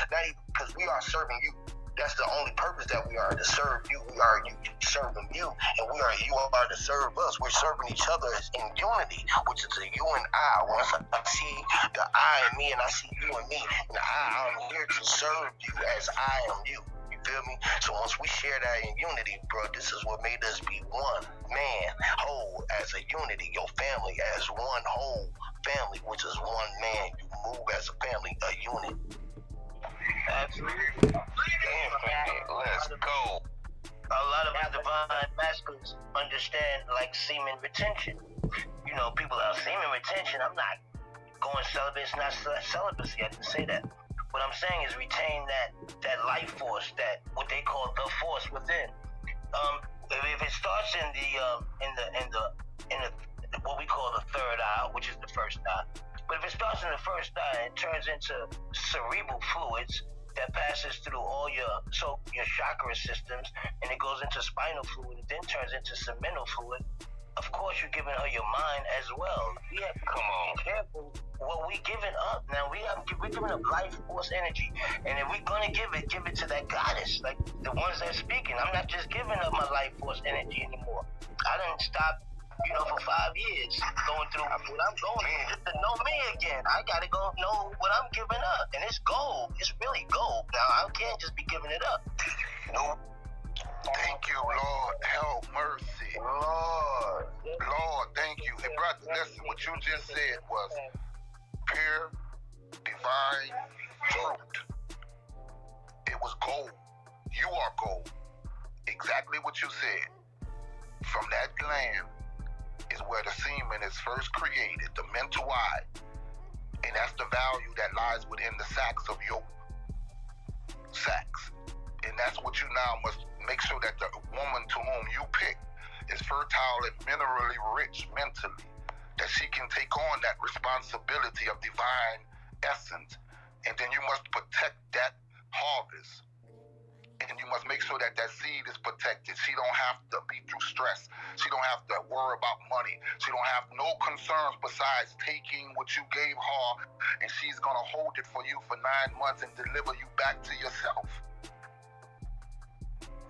[SPEAKER 4] not even because we are serving you. That's the only purpose that we are, to serve you. We are you serving you, and you are to serve us. We're serving each other in unity, which is a you and I. Once I see the I in me and I see you and me, and I'm here to serve you as I am you. You feel me? So once we share that in unity, bro, this is what made us be one man, whole as a unity. Your family as one whole family, which is one man. You move as a family, a unit.
[SPEAKER 6] Absolutely.
[SPEAKER 7] Let's go.
[SPEAKER 6] A lot of us divine masculines understand like semen retention. You know, people are semen retention. I'm not going celibate. It's not celibacy. I didn't say that. What I'm saying is retain that life force, that what they call the force within. If it starts in the what we call the third eye, which is the first eye, but if it starts in the first eye, it turns into cerebral fluids that passes through all your chakra systems, and it goes into spinal fluid, and then turns into cemental fluid. Of course, you're giving her your mind as well. We have to be careful what we giving up. Now we're giving up life force energy, and if we're gonna give it to that goddess, like the ones that speaking. I'm not just giving up my life force energy anymore. I didn't stop, for 5 years going through what I'm going through just to know me again. I gotta go know what I'm giving up, and it's gold. It's really gold. Now I can't just be giving it up.
[SPEAKER 5] Nope. Thank you, Lord. Help, mercy. Lord, thank you. Hey, brother, listen, what you just said was pure, divine truth. It was gold. You are gold. Exactly what you said. From that gland is where the semen is first created, the mental eye. And that's the value that lies within the sacs of your sacs. And that's what you now must make sure that the woman to whom you pick is fertile and minerally rich mentally, that she can take on that responsibility of divine essence. And then you must protect that harvest. And you must make sure that that seed is protected. She don't have to be through stress. She don't have to worry about money. She don't have no concerns besides taking what you gave her, and she's gonna hold it for you for 9 months and deliver you back to yourself.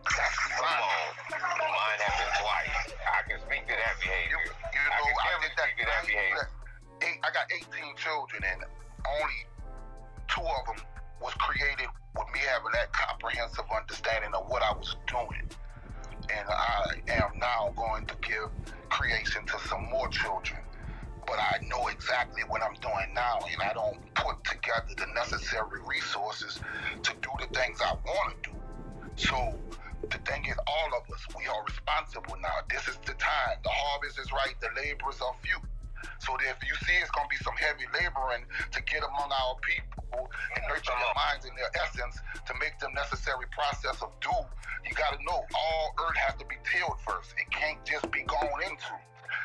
[SPEAKER 5] That's divine.
[SPEAKER 7] Mine happened twice. I can speak to that behavior.
[SPEAKER 5] I did that behavior. I got 18 children, and only 2 of them was created with me having that comprehensive understanding of what I was doing. And I am now going to give creation to some more children. But I know exactly what I'm doing now, and I don't put together the necessary resources to do the things I want to do. So the thing is, all of us, we are responsible now. This is the time. The harvest is right. The laborers are few. So if you see it's going to be some heavy laboring to get among our people and nurture their minds and their essence to make them necessary process of do, you got to know all earth has to be tilled first. It can't just be gone into.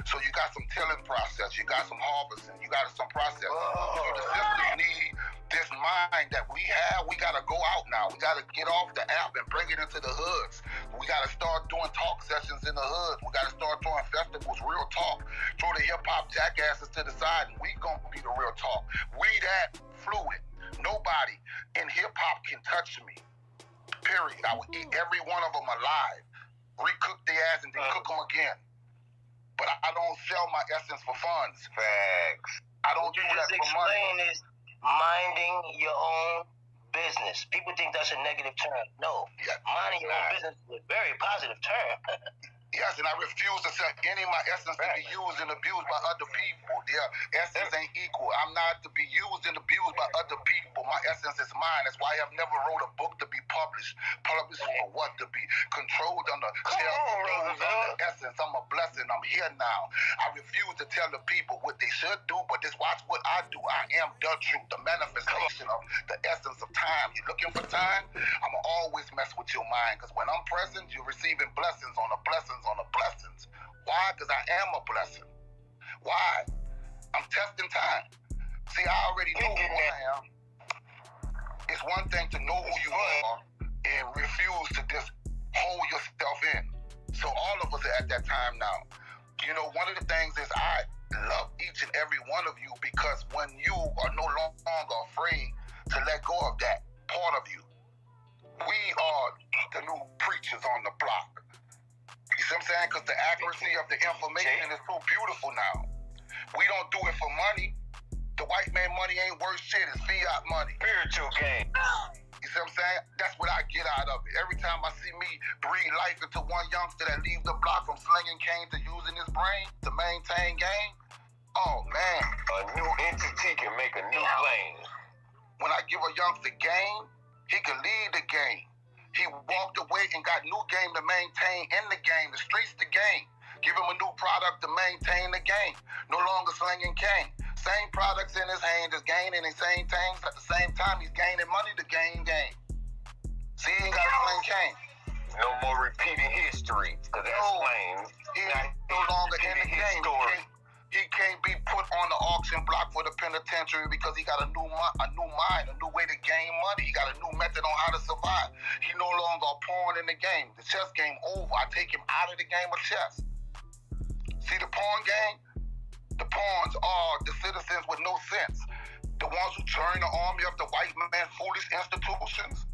[SPEAKER 5] So you got some tilling process, you got some harvesting, you got some process. So the systems need this mind that we have. We got to go out now. We got to get off the app and bring it into the hoods. We got to start doing talk sessions in the hoods. We got to start doing festivals, real talk. Throw the hip-hop jackasses to the side, and we going to be the real talk. We that fluid. Nobody in hip-hop can touch me. Period. I will eat every one of them alive. Recook their ass and then cook them again. But I don't sell my essence for funds.
[SPEAKER 7] Facts.
[SPEAKER 5] I don't do that for money.
[SPEAKER 6] Is minding your own business. People think that's a negative term. No.
[SPEAKER 5] Yeah.
[SPEAKER 6] Minding your own business is a very positive term.
[SPEAKER 5] Yes, and I refuse to sell any of my essence to be used and abused by other people. Their essence ain't equal. I'm not to be used and abused by other people. My essence is mine. That's why I've never wrote a book to be published. Published for what? To be controlled under essence. I'm a blessing. I'm here now. I refuse to tell the people what they should do, but just watch what I do. I am the truth, the manifestation of the essence of time. You're looking for time? I'ma always mess with your mind, because when I'm present, you're receiving blessings on the blessings on the blessings. Why? Because I am a blessing. Why? I'm testing time. See, I already know who I am. It's one thing to know who you are and refuse to just hold yourself in. So all of us are at that time now. One of the things is I love each and every one of you, because when you are no longer afraid to let go of that part of you, we are the new preachers on the block. You see what I'm saying? Because the accuracy of the information is so beautiful now. We don't do it for money. The white man money ain't worth shit. It's fiat money.
[SPEAKER 7] Spiritual game.
[SPEAKER 5] You see what I'm saying? That's what I get out of it. Every time I see me breathe life into one youngster that leaves the block from slinging cane to using his brain to maintain game, oh man.
[SPEAKER 7] A new entity can make a new lane.
[SPEAKER 5] When I give a youngster game, he can lead the game. He walked away and got new game to maintain in the game. The streets the game. Give him a new product to maintain the game. No longer slinging cane. same products in his hand, just gaining the same things. At the same time, he's gaining money to gain game. See, he ain't got a sling cane.
[SPEAKER 7] No more repeating history, because that's lame.
[SPEAKER 5] He's no longer in the game. He can't be put on the auction block for the penitentiary because he got a new mind, a new way to gain money. He got a new method on how to survive. He no longer a pawn in the game. The chess game over. I take him out of the game of chess. See the pawn game? The pawns are the citizens with no sense. The ones who join the army of the white man foolish institutions.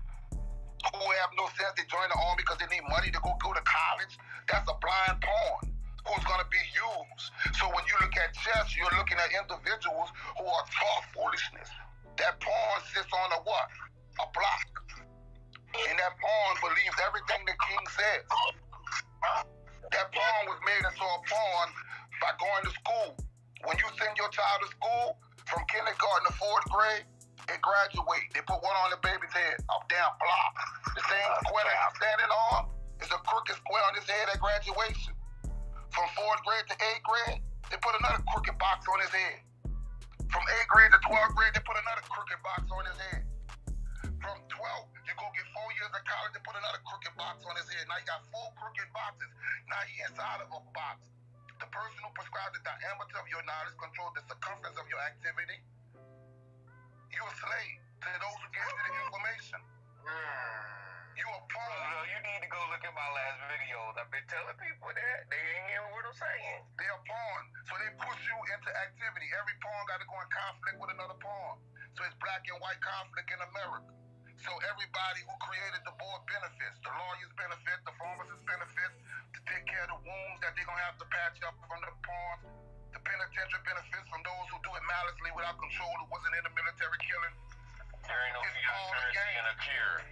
[SPEAKER 5] Who have no sense. They join the army because they need money to go to college. That's a blind pawn who's going to be used. So when you look at chess, you're looking at individuals who are taught foolishness. That pawn sits on a what? A block. And that pawn believes everything the king says. That pawn was made into a pawn by going to school. When you send your child to school, from kindergarten to 4th grade, they graduate. They put one on the baby's head, a damn block. The same square that I'm standing on is a crooked square on his head at graduation. From 4th grade to 8th grade, they put another crooked box on his head. From 8th grade to 12th grade, they put another crooked box on his head. From 12, you go get 4 years of college, they put another crooked box on his head. Now you got 4 crooked boxes. Now he inside of a box. The person who prescribed the diameter of your knowledge controls the circumference of your activity. You're a slave to those who gave you the information. You a pawn.
[SPEAKER 7] Well, you need to go look at my last videos. I've been telling people that. They ain't hearing what I'm saying.
[SPEAKER 5] They're a pawn. So they push you into activity. Every pawn got to go in conflict with another pawn. So it's black and white conflict in America. So everybody who created the board benefits. The lawyers benefit, the pharmacists benefit, to take care of the wounds that they're going to have to patch up from the pawns. The penitentiary benefits from those who do it maliciously without control, who wasn't in the military killing.
[SPEAKER 7] There ain't no transparency in a cure.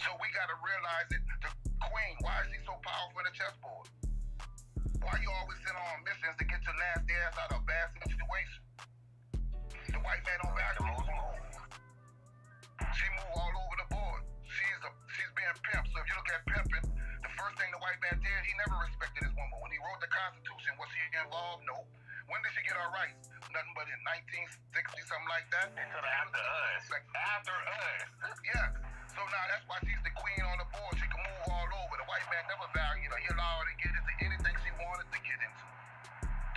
[SPEAKER 5] So we gotta realize it. The queen, why is she so powerful in the chessboard? Why you always send her on missions to get your nasty ass out of a bad situation? The white man don't value her. She move all over the board. She's being pimped. So if you look at pimping, the first thing the white man did, he never respected his woman. When he wrote the Constitution, was she involved? No. When did she get her rights? Nothing but in 1960, something like that.
[SPEAKER 7] Until after us. After us.
[SPEAKER 5] Yeah. So now that's why she's the queen on the board. She can move all over. The white man never valued her. He allowed her to get into anything she wanted to get into.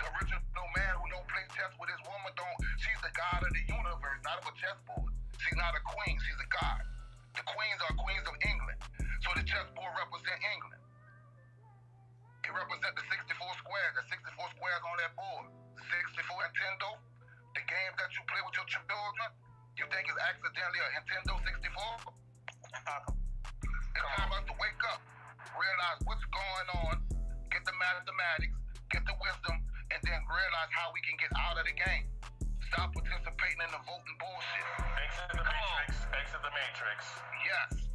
[SPEAKER 5] The original man who don't play chess with his woman she's the god of the universe, not of a chessboard. She's not a queen, she's a god. The queens are queens of England. So the chessboard represents England. It represents the 64 squares. There's 64 squares on that board. 64 Nintendo, the game that you play with your children, you think it's accidentally a Nintendo 64? It's time for us to wake up, realize what's going on, get the mathematics, get the wisdom, and then realize how we can get out of the game. Stop participating in the voting bullshit.
[SPEAKER 7] Exit the matrix. Exit the matrix.
[SPEAKER 5] Yes.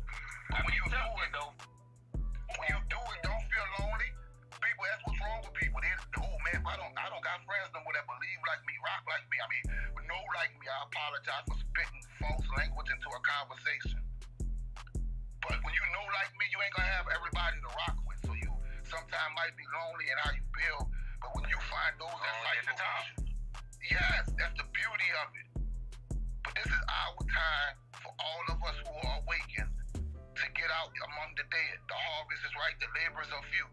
[SPEAKER 5] But when you do it, don't feel lonely. People ask what's wrong with people. They, oh man, I don't got friends no more that believe like me, rock like me. I mean, know like me. I apologize for spitting false language into a conversation. But when you know like me, you ain't gonna have everybody to rock with. So you sometimes might be lonely in how you build. But when you find those that fight for you, yes, that's the beauty of it. But this is our time for all of us who are awakened to get out among the dead. The harvest is right, the laborers are few.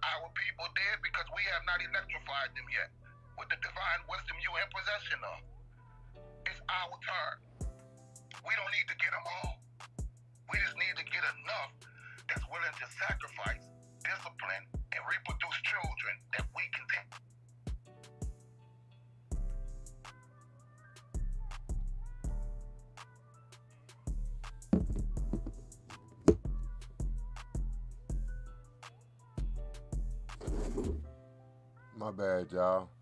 [SPEAKER 5] Our people dead because we have not electrified them yet with the divine wisdom you in possession of. It's our turn. We don't need to get them all. We just need to get enough that's willing to sacrifice, discipline, and reproduce children that we can take.
[SPEAKER 1] My bad, y'all.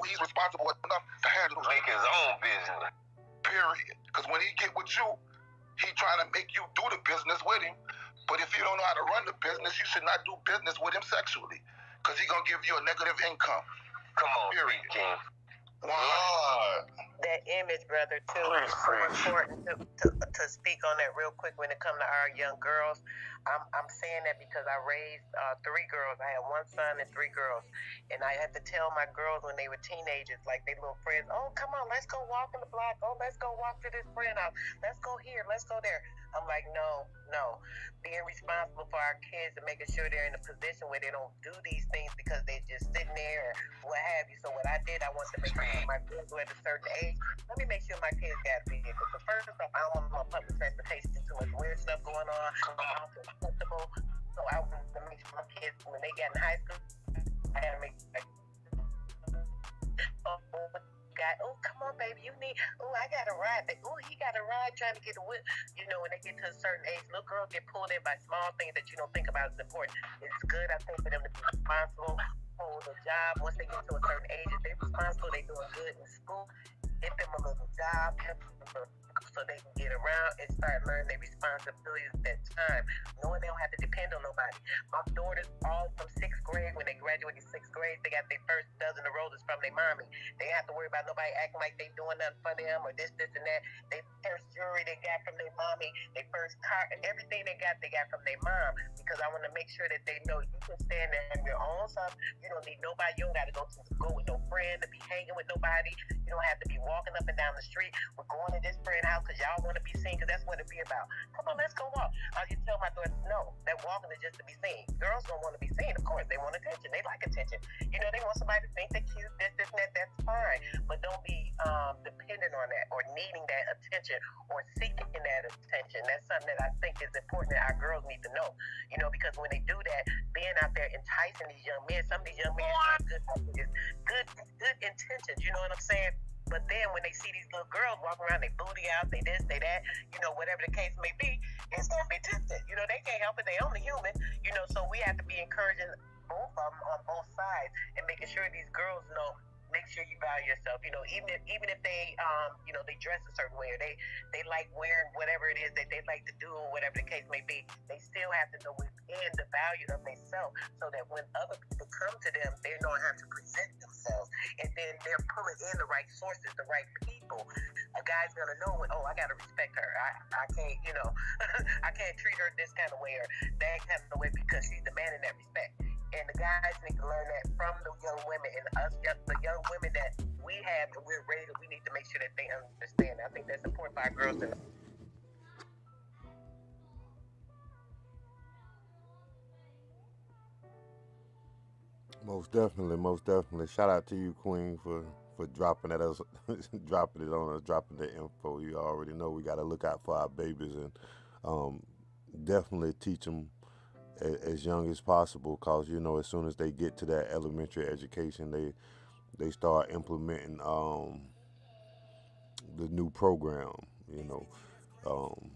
[SPEAKER 5] He's responsible enough to handle
[SPEAKER 7] Make his own business.
[SPEAKER 5] Period. Because when he get with you, he trying to make you do the business with him. But if you don't know how to run the business, you should not do business with him sexually. Because he's going to give you a negative income.
[SPEAKER 7] Come on,
[SPEAKER 5] Period.
[SPEAKER 7] King.
[SPEAKER 5] Lord.
[SPEAKER 10] that image, brother, too.
[SPEAKER 6] Please,
[SPEAKER 10] It's so
[SPEAKER 6] preach.
[SPEAKER 10] important to speak on that real quick when it comes to our young girls. I'm saying that because I raised 3 girls. I had 1 son and 3 girls. And I had to tell my girls when they were teenagers, like they little friends, oh, come on, let's go walk in the block. Oh, let's go walk to this friend house. Let's go here. Let's go there. I'm like, no. Being responsible for our kids and making sure they're in a position where they don't do these things because they just sitting there or what have you. So what I did, I wanted to make sure my kids were at a certain age. Let me make sure my kids got vehicles. So first off, I don't want my public transportation too much weird stuff going on. I'm also acceptable. So I wanted to make sure my kids, when they got in high school, I had to make oh, come on, baby, I got a ride. He got a ride trying to get a whip. You know, when they get to a certain age, little girls get pulled in by small things that you don't think about as important. It's good, I think, for them to be responsible, hold a job. Once they get to a certain age, if they're responsible, they're doing good in school, get them a little job, help them so they can get around and start learning their responsibilities at that time, knowing they don't have to depend on nobody. My daughters, all from 6th grade, when they graduated 6th grade, they got their first dozen of roses from their mommy. They don't have to worry about nobody acting like they doing nothing for them or this, and that. They first jewelry they got from their mommy, their first car, and everything they got from their mom, because I want to make sure that they know you can stand there and have your own stuff. You don't need nobody. You don't got to go with no friend to be hanging with nobody. You don't have to be walking up and down the street. We're going to this friend house because y'all want to be seen, because that's what it be about. Come on, let's go walk. I just tell my daughter, no, that walking is just to be seen. Girls don't want to be seen, of course. They want attention. They like attention. You know, they want somebody to think they're cute, this, and that. That's fine. But don't be dependent on that or needing that attention or seeking that attention. That's something that I think is important that our girls need to know. You know, because when they do that, being out there enticing these young men, some of these young men have good intentions. You know what I'm saying? But then when they see these little girls walking around, they booty out, they this, they that, you know, whatever the case may be, it's going to be tempted. You know, they can't help it. They only human. You know, so we have to be encouraging both of them on both sides and making sure these girls know, make sure you value yourself. You know, even if they, you know, they dress a certain way or they like wearing whatever it is that they like to do or whatever the case may be, they still have to know within the value of themselves so that when other people come to them, they know how to present themselves. And then they're pulling in the right sources, the right people. A guy's going to know, I got to respect her. I can't, you know, I can't treat her this kind of way or that kind of way because she's demanding that respect. And the guys need to learn that from the young women, and us, the young women that we have and we're raising, we need to make sure that they understand. I think that's important for our girls to know.
[SPEAKER 1] Most definitely. Shout out to you, Queen, for dropping that us, dropping it on us, dropping the info. You already know we got to look out for our babies and definitely teach them as young as possible, cause you know as soon as they get to that elementary education, they start implementing the new program. You know, um,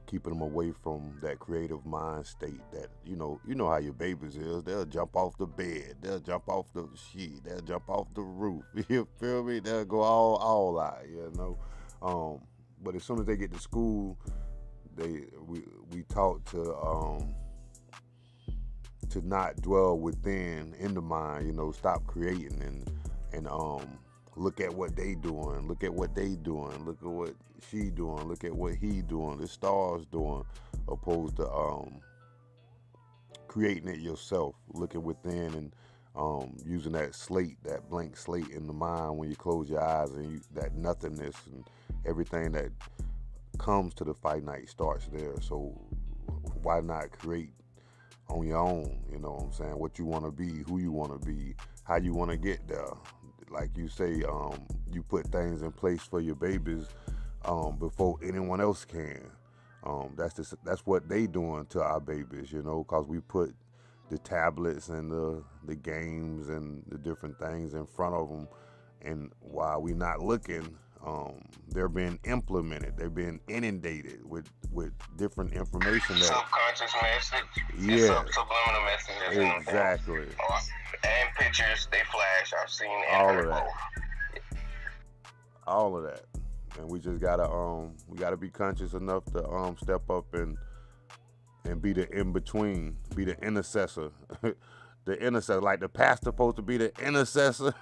[SPEAKER 1] keeping them away from that creative mind state that you know how your babies is. They'll jump off the bed, they'll jump off the sheet, they'll jump off the roof. You feel me? They'll go all out. You know, but as soon as they get to school, we taught to not dwell within in the mind. You know, stop creating and look at what they doing, look at what what she doing, look at what he doing, the stars doing, opposed to creating it yourself, looking within and using that blank slate in the mind when you close your eyes, and that nothingness and everything that comes to the finite starts there. So why not create on your own? You know what I'm saying? What you want to be, who you want to be, how you want to get there. Like you say, you put things in place for your babies before anyone else can. That's what they doing to our babies, you know, because we put the tablets and the games and the different things in front of them, and while we not looking, they're being implemented. They're being inundated with different information. That
[SPEAKER 6] Subconscious message.
[SPEAKER 1] Yeah,
[SPEAKER 6] Subliminal messages.
[SPEAKER 1] exactly.
[SPEAKER 6] And pictures, they flash. I've seen
[SPEAKER 1] all of that. All of that. And we just gotta be conscious enough to step up and be the in between, be the intercessor. The intercessor, like the pastor supposed to be the intercessor.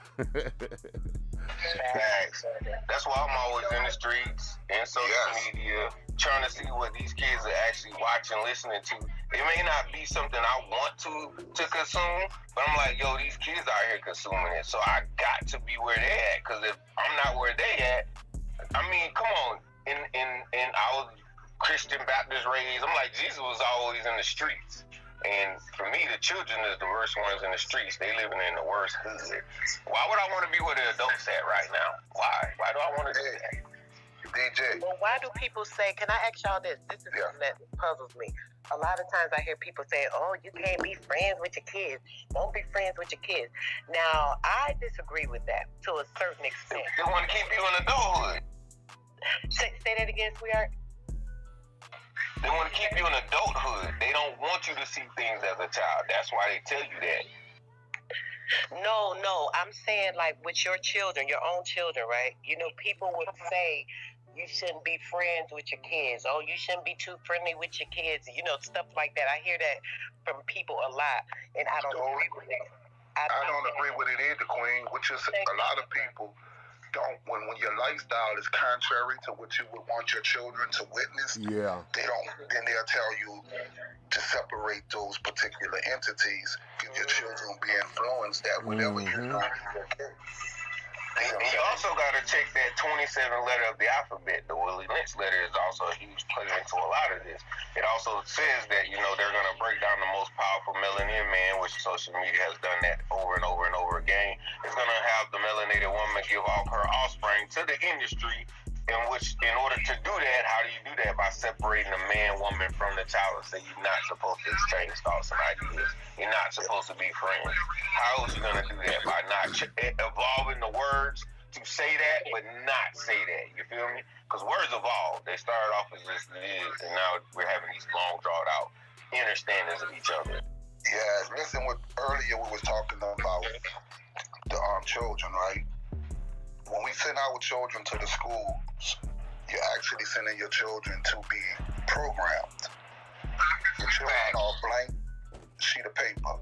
[SPEAKER 7] Facts. That's why I'm always in the streets, in social media, trying to see what these kids are actually watching, listening to. It may not be something I want to consume, but I'm like, yo, these kids out here consuming it, so I got to be where they at. Because if I'm not where they at, I mean, come on. In our Christian Baptist raised, I'm like, Jesus was always in the streets. And for me, the children is the worst ones in the streets. They living in the worst hood. Why would I want to be where the adults at right now? Why? Why do I want to do that?
[SPEAKER 5] DJ.
[SPEAKER 10] Well, why do people say, can I ask y'all this? This is something that puzzles me. A lot of times I hear people say, oh, you can't be friends with your kids. Don't be friends with your kids. Now, I disagree with that to a certain extent.
[SPEAKER 7] They want to keep you in adulthood.
[SPEAKER 10] Say that again, sweetheart.
[SPEAKER 7] They want to keep you in adulthood. They don't want you to see things as a child. That's why they tell you that.
[SPEAKER 10] No, I'm saying like with your children, your own children, right? You know, people would say you shouldn't be friends with your kids. Oh, you shouldn't be too friendly with your kids. You know, stuff like that. I hear that from people a lot, and I don't agree with it.
[SPEAKER 5] I don't agree with it either, Queen, which is a lot of people don't, when your lifestyle is contrary to what you would want your children to witness, then they'll tell you to separate those particular entities, because your children will be influenced at whatever you're doing.
[SPEAKER 7] And you also got to check that 27 letter of the alphabet. The Willie Lynch letter is also a huge player into a lot of this. It also says that, you know, they're going to break down the most powerful melanated man, which social media has done that over and over and over again. It's going to have the melanated woman give off her offspring to the industry, in order to do that, how do you do that? By separating the man, woman from the child and say you're not supposed to exchange thoughts and ideas. You're not supposed to be friends. How else are you going to do that? By not evolving the words to say that, but not say that. You feel me? Because words evolve. They started off as just it is, and now we're having these long, drawn out understandings of each other.
[SPEAKER 5] Yeah, listen, earlier we was talking about the children, right? When we send our children to the schools, you're actually sending your children to be programmed. Your children are a blank sheet of paper.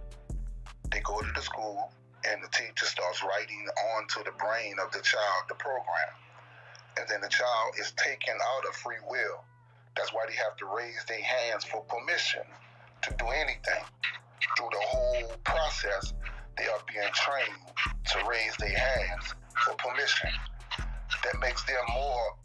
[SPEAKER 5] They go to the school, and the teacher starts writing onto the brain of the child the program. And then the child is taken out of free will. That's why they have to raise their hands for permission to do anything. Through the whole process, they are being trained to raise their hands for permission. That makes them more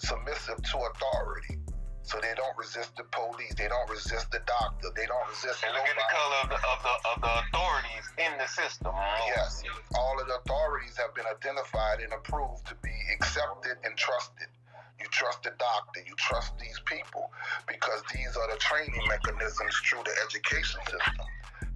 [SPEAKER 5] submissive to authority. So they don't resist the police, they don't resist the doctor, they don't resist
[SPEAKER 7] and look at the color of the authorities in the system.
[SPEAKER 5] Yes, all of the authorities have been identified and approved to be accepted and trusted. You trust the doctor, you trust these people, because these are the training mechanisms through the education system.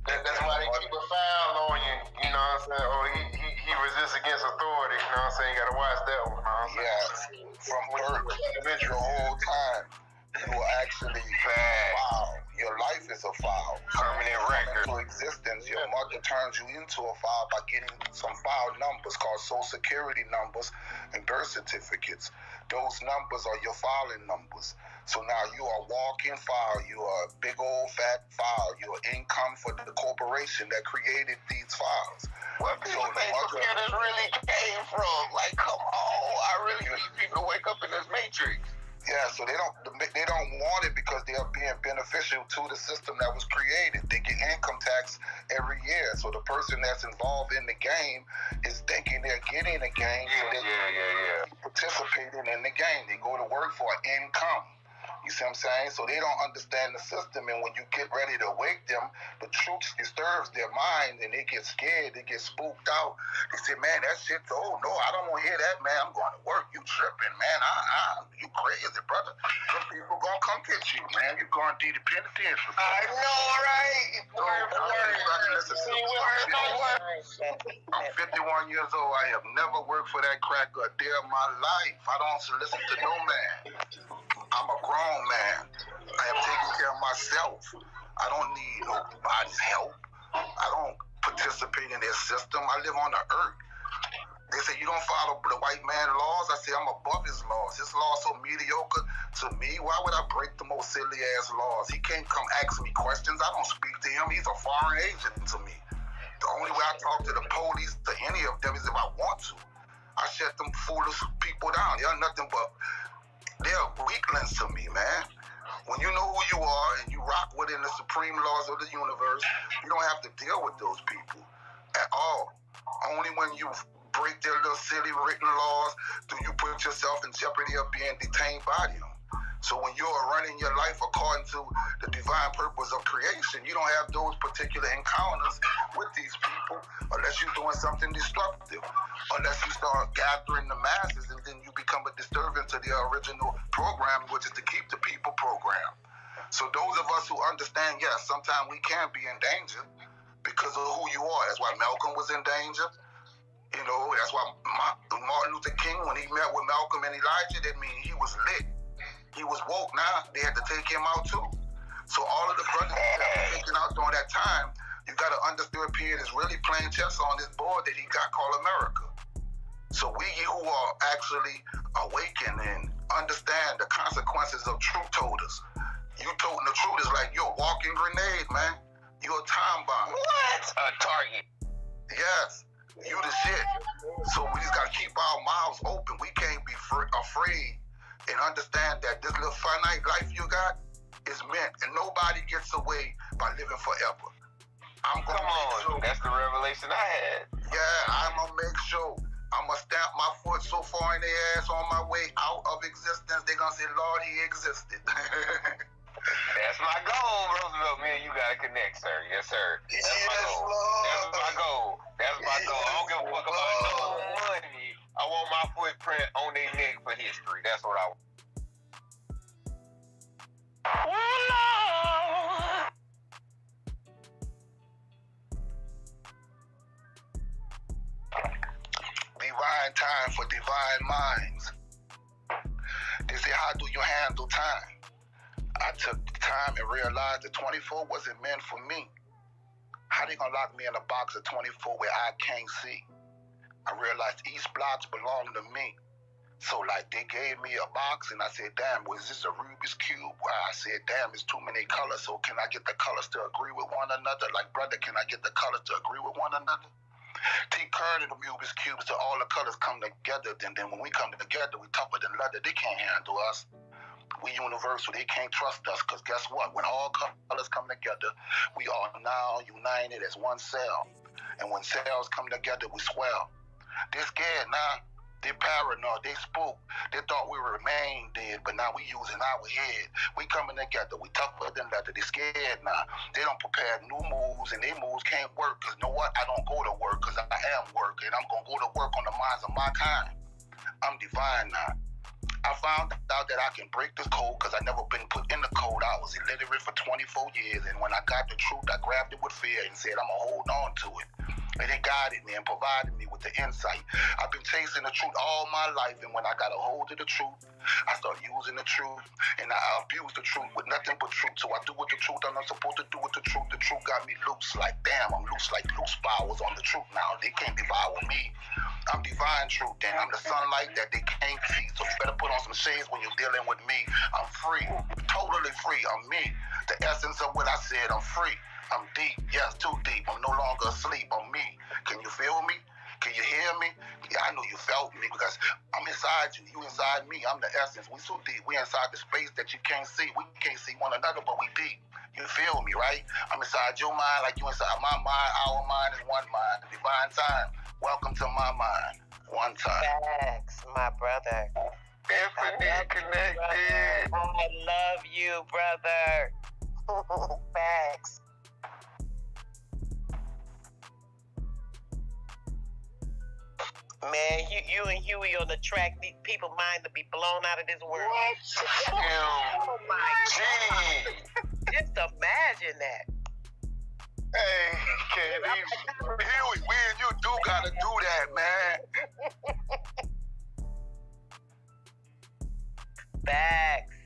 [SPEAKER 3] That's why they keep a file on you, you know what I'm saying? Or he resists against authority, you know what I'm saying? You gotta watch that one, you know what I'm saying?
[SPEAKER 5] Yes, from birth, your whole time, you will actually file. Your life is a file.
[SPEAKER 7] Permanent record.
[SPEAKER 5] To existence, your mother turns you into a file by getting some file numbers called social security numbers and birth certificates. Those numbers are your filing numbers. So now you are a walking file. You are a big old fat file. You're income for the corporation that created these files.
[SPEAKER 7] What people think computers really came from? Like, come on. I really need people to wake up in this matrix.
[SPEAKER 5] Yeah, so they don't want it because they are being beneficial to the system that was created. They get income tax every year. So the person that's involved in the game is thinking they're getting a game. So they're participating in the game. They go to work for income. You see what I'm saying? So they don't understand the system, and when you get ready to wake them, the truth disturbs their mind, and they get scared, they get spooked out. They say, man, that shit's old. No, I don't want to hear that, man. I'm going to work. You tripping, man. You crazy, brother. Some people going to come get you, man. You're going to be the penitentiary.
[SPEAKER 7] I know, right?
[SPEAKER 5] I'm 51 years old. I have never worked for that crack a day of my life. I don't listen to no man. I'm a grown man. I have taken care of myself. I don't need nobody's help. I don't participate in their system. I live on the earth. They say you don't follow the white man's laws. I say I'm above his laws. His laws so mediocre to me. Why would I break the most silly ass laws? He can't come ask me questions. I don't speak to him. He's a foreign agent to me. The only way I talk to the police, to any of them, is if I want to. shut them foolish people down. They're nothing but, they're weaklings to me, man. When you know who you are and you rock within the supreme laws of the universe, you don't have to deal with those people at all. Only when you break their little silly written laws do you put yourself in jeopardy of being detained by them. So when you're running your life according to the divine purpose of creation, you don't have those particular encounters with these people unless you're doing something destructive, unless you start gathering the masses and then you become a disturbance to the original program, which is to keep the people programmed. So those of us who understand, yes, sometimes we can be in danger because of who you are. That's why Malcolm was in danger. You know, that's why Martin Luther King, when he met with Malcolm and Elijah, that means he was lit. He was woke now. They had to take him out too. So all of the brothers that were taken out during that time, you got to understand Pierre is really playing chess on this board that he got called America. So we who are actually awakened and understand the consequences of truth toters. You told the truth is like you're a walking grenade, man. You're a time bomb.
[SPEAKER 7] What? A target.
[SPEAKER 5] Yes. You the shit. So we just got to keep our mouths open. We can't be afraid and understand that this little finite life you got is meant, and nobody gets away by living forever. I'm gonna make sure.
[SPEAKER 7] That's the revelation I had.
[SPEAKER 5] Yeah, I'm gonna make sure. I'm gonna stamp my foot so far in their ass on my way out of existence, they're gonna say, Lord, he existed.
[SPEAKER 7] That's my goal, Roosevelt. Man, you gotta connect, sir. Yes, sir. That's my goal.
[SPEAKER 5] Lord.
[SPEAKER 7] That's my goal. That's my goal. I don't give a fuck about no money. I want my footprint on their neck for history. That's what I want.
[SPEAKER 5] Divine time for divine minds. They say, how do you handle time? I took time and realized that 24 wasn't meant for me. How they gonna lock me in a box of 24 where I can't see? I realized each blocks belong to me. So like they gave me a box and I said, damn, was this a Rubik's Cube? I said, damn, it's too many colors. So can I get the colors to agree with one another? Like, brother, can I get the colors to agree with one another? T curved the Rubik's Cubes till all the colors come together. Then when we come together, we tougher than leather. They can't handle us. We universal. They can't trust us because guess what? When all colors come together, we are now united as one cell. And when cells come together, we swell. They're scared now. They're paranoid. They spook. They thought we remained dead, but now we using our head. We coming together. We tougher than leather. They scared now. They don't prepare new moves, and their moves can't work. Because you know what? I don't go to work because I am work, and I'm going to go to work on the minds of my kind. I'm divine now. I found out that I can break this code because I never been put in the code. I was illiterate for 24 years, and when I got the truth, I grabbed it with fear and said, I'm going to hold on to it. And it guided me and provided me with the insight. I've been chasing the truth all my life, and when I got a hold of the truth, I started using the truth, and I abuse the truth with nothing but truth. So I do with the truth I'm not supposed to do with the truth. The truth got me loose, like damn, I'm loose like loose powers on the truth now. They can't devour me. I'm divine truth, and I'm the sunlight that they can't see. So you better put on some shades when you're dealing with me. I'm free, totally free. I'm me. The essence of what I said, I'm free. I'm deep, yes, too deep. I'm no longer asleep. I'm me. Can you feel me? Can you hear me? Yeah, I know you felt me because I'm inside you. You inside me. I'm the essence. We so deep. We inside the space that you can't see. We can't see one another, but we deep. You feel me, right? I'm inside your mind like you inside my mind. Our mind is one mind. The divine time. Welcome to my mind. One time.
[SPEAKER 10] Facts, my brother.
[SPEAKER 7] Infinite connected.
[SPEAKER 10] I love you, brother. Facts. Man, you and Huey on the track, these people mind to be blown out of this world. What? Oh my God. Just imagine that.
[SPEAKER 5] Hey, Huey, we and you do gotta do that, man.
[SPEAKER 10] Facts.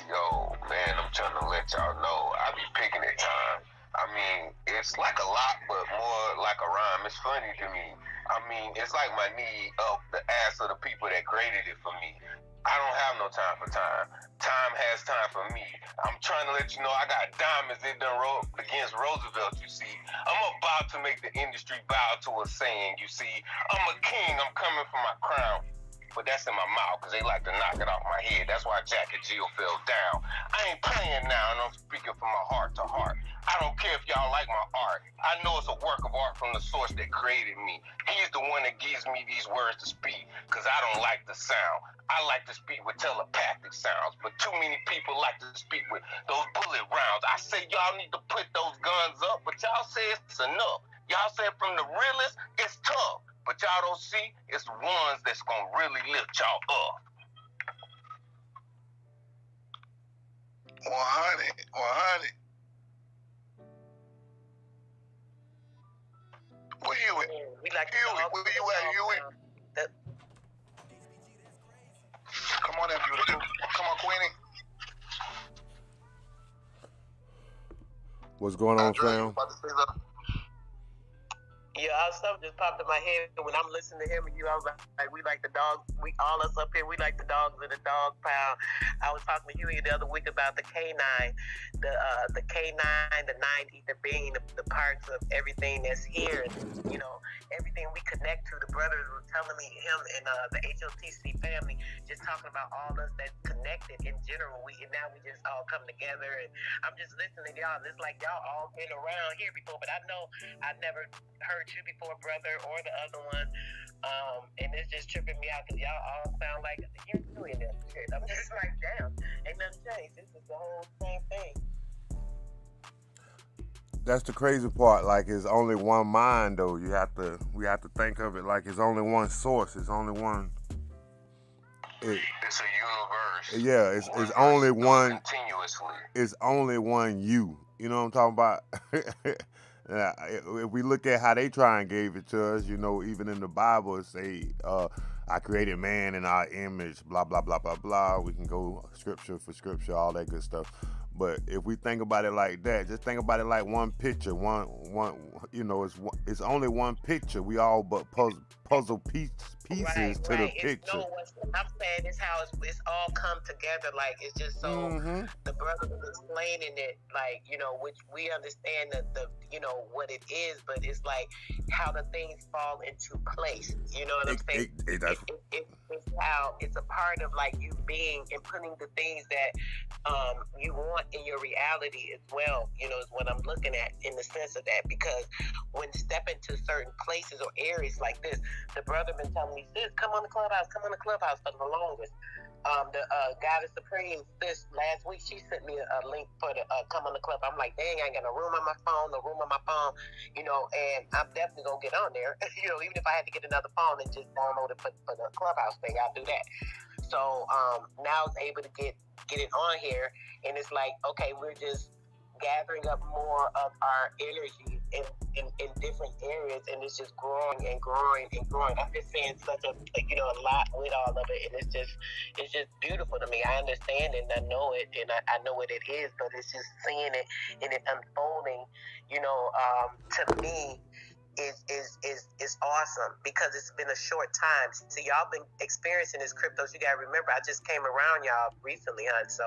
[SPEAKER 7] Yo, man, I'm trying to let y'all know. I be picking at times. I mean, it's like a lot, but more like a rhyme. It's funny to me. I mean, it's like my knee up the ass of the people that graded it for me. I don't have no time for time. Time has time for me. I'm trying to let you know I got diamonds that done rolled against Roosevelt, you see. I'm about to make the industry bow to a saying, you see. I'm a king, I'm coming for my crown. But that's in my mouth, because they like to knock it off my head. That's why Jack and Jill fell down. I ain't playing now, and I'm speaking from my heart to heart. I don't care if y'all like my art. I know it's a work of art from the source that created me. He's the one that gives me these words to speak, because I don't like the sound. I like to speak with telepathic sounds, but too many people like to speak with those bullet rounds. I say y'all need to put those guns up, but y'all say it's enough. Y'all say from the realest, it's tough. But y'all don't see, it's the ones that's gonna really lift y'all up.
[SPEAKER 5] 100. Where you at?
[SPEAKER 10] We like
[SPEAKER 5] Huey, where you at, Huey? Come on in, beautiful. Come on, Queenie.
[SPEAKER 1] What's going on,
[SPEAKER 5] Andre, you
[SPEAKER 1] fam?
[SPEAKER 5] about to say something?
[SPEAKER 10] Yeah, something just popped in my head when I'm listening to him and you. I was like, we like the dogs. We all us up here. We like the dogs in the dog pound. I was talking to Huey the other week about the canine, the canine, the 9-ether being the parts of everything that's here. And, you know, everything we connect to. The brothers were telling me, him and the HOTC family, just talking about all us that's connected in general. And now we just all come together. And I'm just listening to y'all. It's like y'all all been around here before, but I know I never heard you before, brother, or the other one, and it's just tripping me out because y'all all sound like you in that shit. I'm just like, damn, ain't nothing changed. This is the whole same thing.
[SPEAKER 1] That's the crazy part. Like, it's only one mind, though. We have to think of it like it's only one source. It's only one.
[SPEAKER 7] It's a universe.
[SPEAKER 1] Yeah, it's only one.
[SPEAKER 7] Continuously.
[SPEAKER 1] It's only one you. You know what I'm talking about? If we look at how they try and gave it to us, you know, even in the Bible, it say, I created man in our image, blah, blah, blah, blah, blah. We can go scripture for scripture, all that good stuff. But if we think about it like that, just think about it like one picture, one, you know, it's only one picture. We all but puzzle pieces
[SPEAKER 10] right,
[SPEAKER 1] to the picture.
[SPEAKER 10] No, I'm saying is how it's all come together. Like, it's just so the brother was explaining it, like, you know, which we understand the you know what it is, but it's like how the things fall into place. You know what I'm saying? It's how it's a part of like you being and putting the things that you want in your reality as well. You know, is what I'm looking at in the sense of that, because when stepping to certain places or areas like this, the brother been telling me, sis, come on the clubhouse for the longest. The Goddess Supreme, sis, last week she sent me a link for the come on the club. I'm like, dang, I ain't got no room on my phone, you know, and I'm definitely gonna get on there. You know, even if I had to get another phone and just download it for the clubhouse thing, I'll do that. So now it's able to get it on here, and it's like, okay, we're just gathering up more of our energy in different areas, and it's just growing and growing and growing. I'm just saying such a lot with all of it, and it's just beautiful to me. I understand it and I know it, and I know what it is, but it's just seeing it and it unfolding, to me is awesome, because it's been a short time. So y'all been experiencing this cryptos. You gotta remember, I just came around y'all recently, huh? So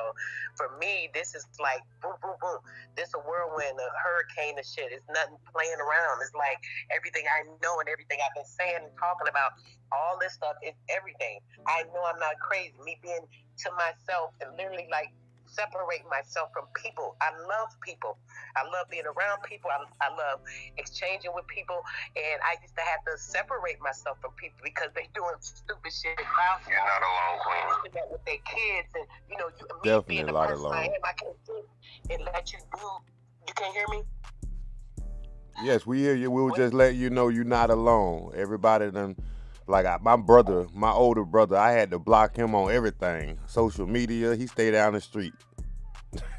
[SPEAKER 10] for me, this is like boom, boom, boom. This a whirlwind, a hurricane of shit. It's nothing playing around. It's like everything I know and everything I've been saying and talking about. All this stuff is everything. I know I'm not crazy. Me being to myself and literally like separate myself from people. I love people. I love being around people. I love exchanging with people. And I used to have to separate myself from people because they doing stupid shit.
[SPEAKER 7] You're not alone, Queen.
[SPEAKER 10] That with their kids, and me
[SPEAKER 1] Definitely
[SPEAKER 10] being the
[SPEAKER 1] not
[SPEAKER 10] person
[SPEAKER 1] alone.
[SPEAKER 10] I am, I can't sit and let you do. You can't hear me?
[SPEAKER 1] Yes, we hear you. We'll just let you know you're not alone. Everybody done, like my brother, my older brother, I had to block him on everything. Social media, he stay down the street.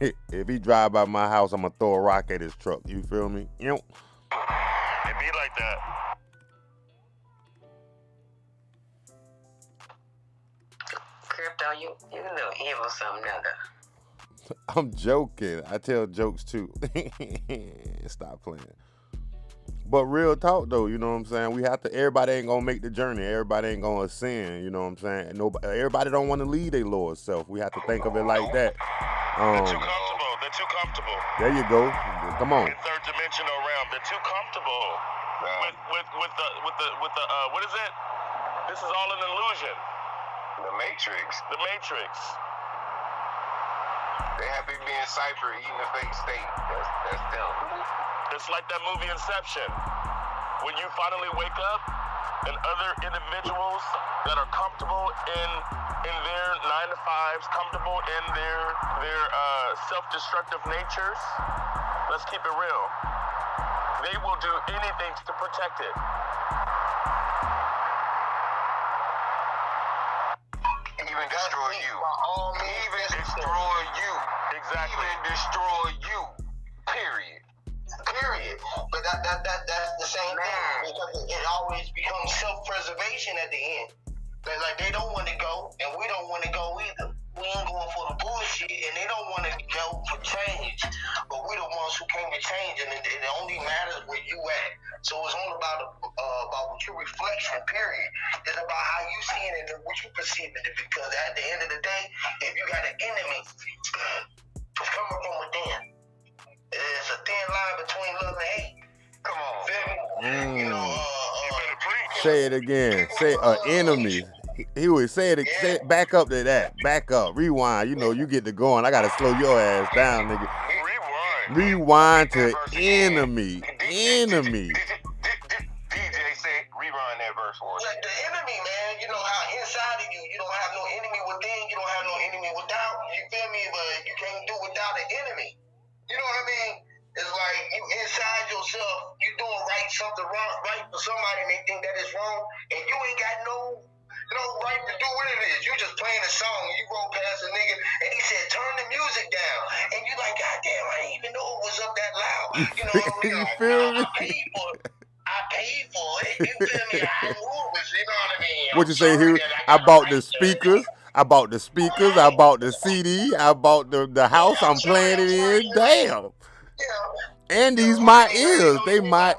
[SPEAKER 1] If he drive by my house, I'm going to throw a rock at his truck. You feel me?
[SPEAKER 3] It be like that.
[SPEAKER 8] Crypto, you little evil something other.
[SPEAKER 1] I'm joking. I tell jokes too. Stop playing. But real talk though, you know what I'm saying? We have to. Everybody ain't gonna make the journey. Everybody ain't gonna ascend. You know what I'm saying? Nobody. Everybody don't want to lead their Lord self. We have to think of it like that.
[SPEAKER 2] They're too comfortable. They're too comfortable.
[SPEAKER 1] There you go. Come on.
[SPEAKER 2] In third dimensional realm, they're too comfortable with the what is it? This is all an illusion.
[SPEAKER 7] The Matrix.
[SPEAKER 2] The Matrix.
[SPEAKER 7] They happy being Cypher eating a fake steak. That's them.
[SPEAKER 2] It's like that movie Inception. When you finally wake up and other individuals that are comfortable in their 9 to 5s, comfortable in their self-destructive natures, let's keep it real. They will do anything to protect it.
[SPEAKER 7] Even destroy you. Even destroy you.
[SPEAKER 2] Exactly.
[SPEAKER 7] Even destroy you. Period.
[SPEAKER 4] But that's the same thing, because it always becomes self-preservation at the end. Like they don't want to go, and we don't want to go either. We ain't going for the bullshit, and they don't want to go for change. But we the ones who came to change, and it only matters where you at. So it's all about what your reflection, period. It's about how you see it and what you perceive it. Because at the end of the day, if you got an enemy, it's coming from within. It's a thin line between love and hate. Come on, feel me? You know,
[SPEAKER 2] you better preach.
[SPEAKER 1] Say it again. Say enemy. He would say it. Say it. Back up to that. Back up. Rewind. You know, you get to going. I gotta slow your ass down, nigga. Rewind to enemy. Enemy.
[SPEAKER 7] DJ said, rewind that verse for us.
[SPEAKER 4] Like the enemy, man. You know how inside of you, you don't have no enemy within. You don't have no enemy without. You feel me? But you can't do without an enemy. You know what I mean? It's like you inside yourself, you doing something wrong, right for somebody, and they think that is wrong, and you ain't got no right to do what it is. You just playing a song, you roll past a nigga, and he said, turn the music down, and you like, God damn, I didn't even know it was up that loud. You know what I mean?
[SPEAKER 1] You
[SPEAKER 4] Like,
[SPEAKER 1] feel me?
[SPEAKER 4] I paid for it. You feel me? I knew it was, you know what I mean?
[SPEAKER 1] What you say here? I bought the speakers. I bought the speakers. I bought the CD. I bought the house I'm playing it in. Damn.
[SPEAKER 4] Yeah.
[SPEAKER 1] And these my ears. They my ears.